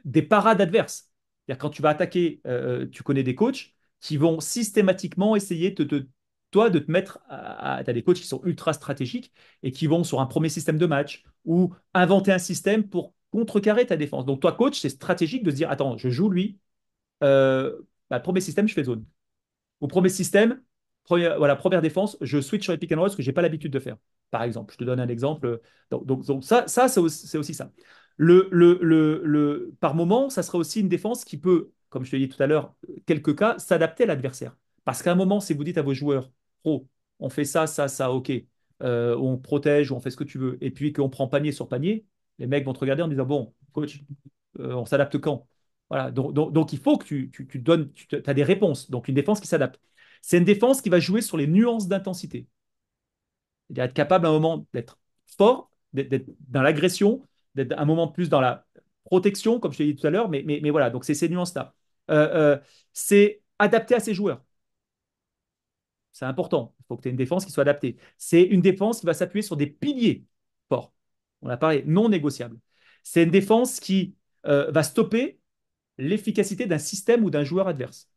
des parades adverses. C'est-à-dire quand tu vas attaquer, tu connais des coachs qui vont systématiquement essayer toi, de te mettre tu as des coachs qui sont ultra stratégiques et qui vont sur un premier système de match ou inventer un système pour contrecarrer ta défense. Donc, toi, coach, c'est stratégique de se dire, attends, je joue lui, premier système, je fais zone. Au premier système, première défense, je switch sur les pick and roll, ce que je n'ai pas l'habitude de faire. Par exemple, je te donne un exemple. Donc ça c'est aussi ça. Par moment, ça sera aussi une défense qui peut, comme je te l'ai dit tout à l'heure, quelques cas, s'adapter à l'adversaire. Parce qu'à un moment, si vous dites à vos joueurs, pro, on fait ça, ça, ça, ok, on protège, ou on fait ce que tu veux, et puis qu'on prend panier sur panier, les mecs vont te regarder en disant, bon, coach, on s'adapte quand? Voilà, donc il faut que tu donnes, tu as des réponses. Donc une défense qui s'adapte. C'est une défense qui va jouer sur les nuances d'intensité. C'est-à-dire être capable à un moment d'être fort, d'être dans l'agression, d'être un moment plus dans la protection, comme je l'ai dit tout à l'heure, mais voilà, donc c'est ces nuances-là. C'est adapté à ses joueurs. C'est important. Il faut que tu aies une défense qui soit adaptée. C'est une défense qui va s'appuyer sur des piliers forts. On a parlé non négociables. C'est une défense qui va stopper l'efficacité d'un système ou d'un joueur adverse.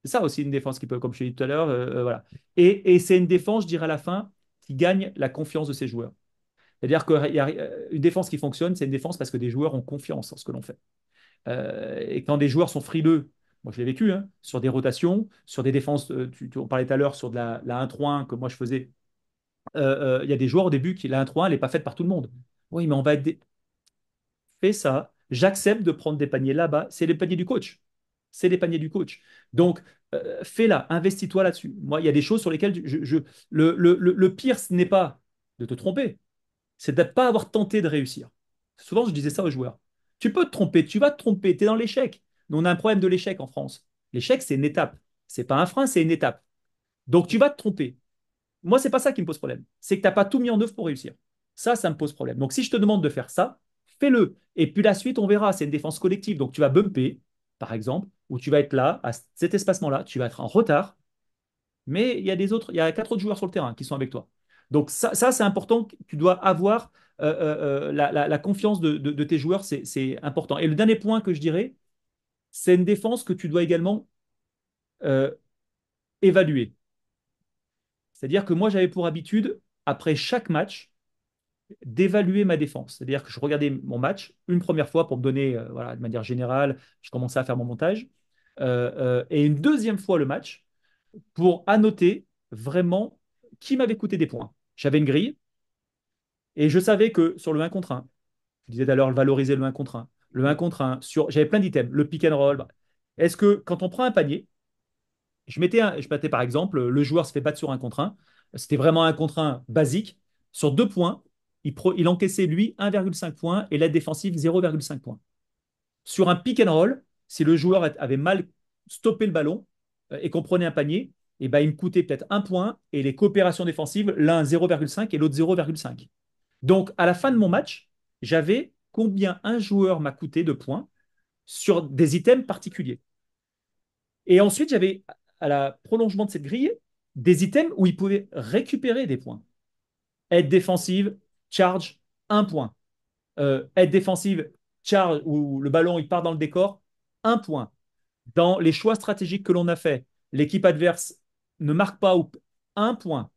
C'est ça aussi une défense qui peut, comme je l'ai dit tout à l'heure, voilà. Et c'est une défense, je dirais à la fin, qui gagne la confiance de ses joueurs. C'est-à-dire qu'une défense qui fonctionne, c'est une défense parce que des joueurs ont confiance en ce que l'on fait. Et quand des joueurs sont frileux, moi je l'ai vécu, hein, sur des rotations, sur des défenses, on parlait tout à l'heure sur de la 1-3-1 que moi je faisais, il y a des joueurs au début qui la 1-3-1, elle n'est pas faite par tout le monde. Oui, mais on va être fais ça, j'accepte de prendre des paniers là-bas, c'est les paniers du coach. C'est les paniers du coach. Donc, fais-la, investis-toi là-dessus. Moi, il y a des choses sur lesquelles le pire, ce n'est pas de te tromper, c'est de ne pas avoir tenté de réussir. Souvent, je disais ça aux joueurs. Tu peux te tromper, tu vas te tromper, tu es dans l'échec. Nous, on a un problème de l'échec en France. L'échec, c'est une étape. C'est pas un frein, c'est une étape. Donc, tu vas te tromper. Moi, c'est pas ça qui me pose problème. C'est que tu n'as pas tout mis en œuvre pour réussir. Ça me pose problème. Donc, si je te demande de faire ça, fais-le. Et puis la suite, on verra. C'est une défense collective. Donc, tu vas bumper, par exemple, ou tu vas être là, à cet espacement-là, tu vas être en retard, mais il y a quatre autres joueurs sur le terrain qui sont avec toi. Donc, ça c'est important. Tu dois avoir la confiance de tes joueurs, c'est important. Et le dernier point que je dirais, c'est une défense que tu dois également euh, évaluer. C'est-à-dire que moi, j'avais pour habitude, après chaque match, d'évaluer ma défense. C'est-à-dire que je regardais mon match une première fois pour me donner, voilà, de manière générale, je commençais à faire mon montage, et une deuxième fois le match pour annoter vraiment qui m'avait coûté des points. J'avais une grille et je savais que sur le 1 contre 1, je disais d'ailleurs valoriser le 1 contre 1, le 1 contre 1, j'avais plein d'items, le pick and roll. Bah, est-ce que quand on prend un panier, je mettais par exemple, le joueur se fait battre sur un contre un. C'était vraiment un contre un basique. Sur 2 points, il encaissait lui 1,5 points et l'aide défensive 0,5 points. Sur un pick and roll, si le joueur avait mal stoppé le ballon et qu'on prenait un panier, et ben, il me coûtait peut-être 1 point et les coopérations défensives, l'un 0,5 et l'autre 0,5. Donc, à la fin de mon match, j'avais combien un joueur m'a coûté de points sur des items particuliers. Et ensuite, j'avais, à la prolongement de cette grille, des items où il pouvait récupérer des points. Aide défensive, charge, 1 point. Aide défensive, charge, où le ballon il part dans le décor, 1 point. Dans les choix stratégiques que l'on a fait, l'équipe adverse ne marque pas ou 1 point.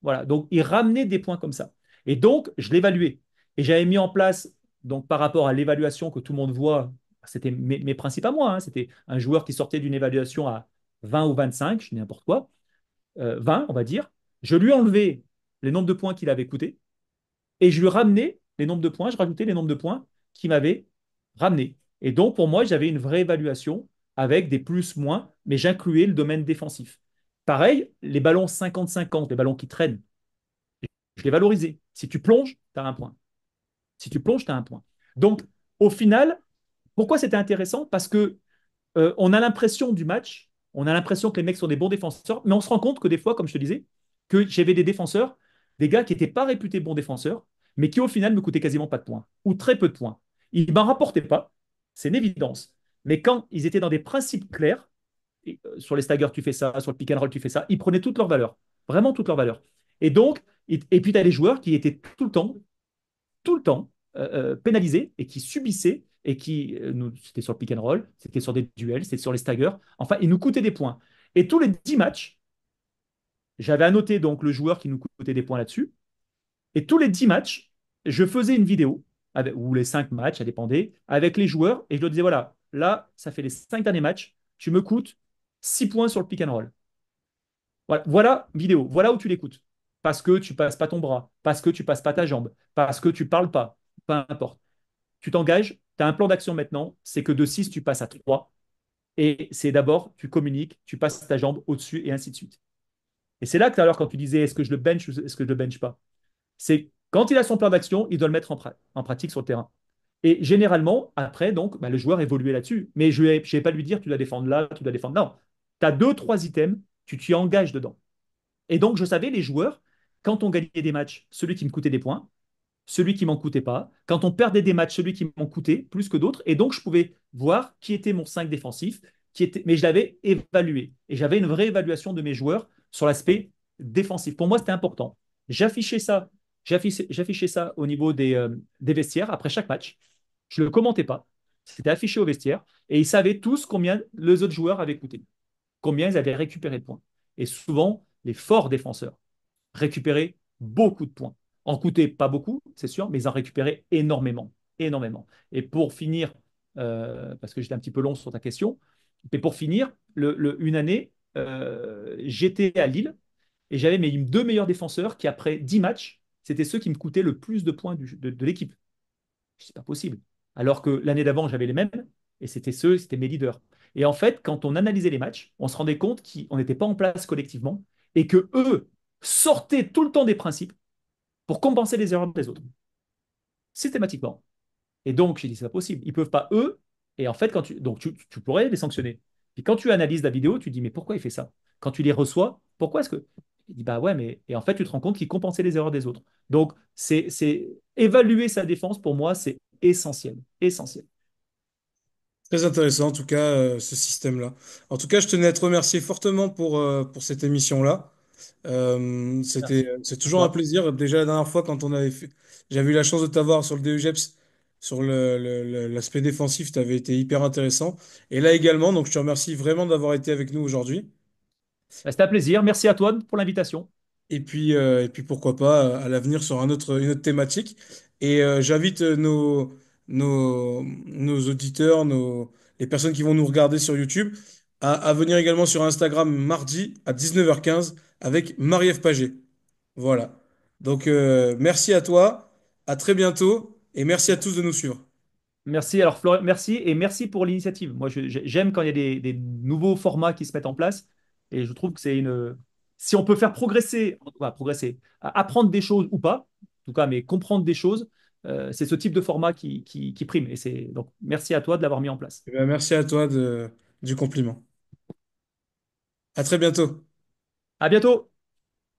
Voilà, donc il ramenait des points comme ça. Et donc, je l'évaluais. Et j'avais mis en place, donc par rapport à l'évaluation que tout le monde voit, c'était mes principes à moi, hein. C'était un joueur qui sortait d'une évaluation à 20 ou 25, je dis n'importe quoi, 20, on va dire. Je lui enlevais les nombres de points qu'il avait coûté et je lui ramenais les nombres de points, je rajoutais les nombres de points qu'il m'avait ramenés. Et donc, pour moi, j'avais une vraie évaluation avec des plus-moins, mais j'incluais le domaine défensif. Pareil, les ballons 50-50, les ballons qui traînent, je les valorisais. Si tu plonges, tu as 1 point. Si tu plonges, tu as 1 point. Donc, au final, pourquoi c'était intéressant? Parce que on a l'impression du match, on a l'impression que les mecs sont des bons défenseurs, mais on se rend compte que des fois, comme je te disais, que j'avais des défenseurs, des gars qui n'étaient pas réputés bons défenseurs, mais qui au final me coûtaient quasiment pas de points, ou très peu de points. Ils ne m'en rapportaient pas, c'est une évidence. Mais quand ils étaient dans des principes clairs, sur les staggers tu fais ça, sur le pick and roll tu fais ça, ils prenaient toute leur valeur, vraiment toute leur valeur. Et donc, et puis tu as les joueurs qui étaient tout le temps pénalisés et qui subissaient et qui, c'était sur le pick and roll, c'était sur des duels, c'était sur les staggers, enfin, ils nous coûtaient des points. Et tous les 10 matchs, j'avais annoté donc le joueur qui nous coûtait des points là-dessus, et tous les 10 matchs, je faisais une vidéo, ou les 5 matchs, ça dépendait, avec les joueurs, et je leur disais, voilà, là, ça fait les 5 derniers matchs, tu me coûtes 6 points sur le pick and roll. Voilà, voilà vidéo, voilà où tu l'écoutes. Parce que tu passes pas ton bras, parce que tu passes pas ta jambe, parce que tu parles pas, peu importe. Tu t'engages, tu as un plan d'action maintenant, c'est que de 6 tu passes à 3. Et c'est d'abord, tu communiques, tu passes ta jambe au-dessus et ainsi de suite. Et c'est là que tout à l'heure, quand tu disais est-ce que je le bench ou est-ce que je le bench pas, c'est quand il a son plan d'action, il doit le mettre en pratique sur le terrain. Et généralement, après, donc, bah, le joueur évoluait là-dessus. Mais je n'ai pas lui dire, tu dois défendre là, tu dois défendre. Non, tu as deux, trois items, tu t'y engages dedans. Et donc, je savais, les joueurs, quand on gagnait des matchs, celui qui me coûtait des points, celui qui m'en coûtait pas. Quand on perdait des matchs, celui qui m'en coûtait plus que d'autres. Et donc, je pouvais voir qui était mon 5 défensif, mais je l'avais évalué. Et j'avais une vraie évaluation de mes joueurs sur l'aspect défensif. Pour moi, c'était important. J'affichais ça, j'affichais ça au niveau des vestiaires après chaque match. Je ne le commentais pas. C'était affiché au vestiaire. Et ils savaient tous combien les autres joueurs avaient coûté, combien ils avaient récupéré de points. Et souvent, les forts défenseurs récupérer beaucoup de points. En coûter pas beaucoup, c'est sûr, mais ils en récupéraient énormément, énormément. Et pour finir, parce que j'étais un petit peu long sur ta question, mais pour finir, une année, j'étais à Lille et j'avais mes deux meilleurs défenseurs qui, après 10 matchs, c'était ceux qui me coûtaient le plus de points de l'équipe. C'est pas possible. Alors que l'année d'avant, j'avais les mêmes et c'était mes leaders. Et en fait, quand on analysait les matchs, on se rendait compte qu'on n'était pas en place collectivement et que eux sortaient tout le temps des principes pour compenser les erreurs des autres, systématiquement. Et donc, j'ai dit, c'est pas possible. Ils peuvent pas, eux. Et en fait, donc tu pourrais les sanctionner. Puis quand tu analyses la vidéo, tu dis, mais pourquoi il fait ça? Quand tu les reçois, pourquoi est-ce que. Il dit, bah ouais, mais. Et en fait, tu te rends compte qu'il compensait les erreurs des autres. Donc, évaluer sa défense, pour moi, c'est essentiel. Essentiel. Très intéressant, en tout cas, ce système-là. En tout cas, je tenais à te remercier fortement pour cette émission-là. Merci C'est à toujours un toi. plaisir. Déjà, la dernière fois, j'avais eu la chance de t'avoir sur le DEGEPS, sur l'aspect défensif, tu avais été hyper intéressant. Et là également, donc je te remercie vraiment d'avoir été avec nous aujourd'hui. Bah, c'était un plaisir. Merci à toi pour l'invitation. Et puis pourquoi pas à l'avenir sur une autre thématique. Et j'invite nos auditeurs, les personnes qui vont nous regarder sur YouTube, à venir également sur Instagram mardi à 19h15 avec Marie-Ève Paget. Voilà. Donc merci à toi, à très bientôt et merci à tous de nous suivre. Merci. Alors, Florian, merci et merci pour l'initiative. Moi, j'aime quand il y a des nouveaux formats qui se mettent en place et je trouve que c'est une. Si on peut faire progresser, progresser, apprendre des choses ou pas, en tout cas, mais comprendre des choses, c'est ce type de format qui prime. Et c'est donc merci à toi de l'avoir mis en place. Eh bien, merci à toi du compliment. À très bientôt. À bientôt.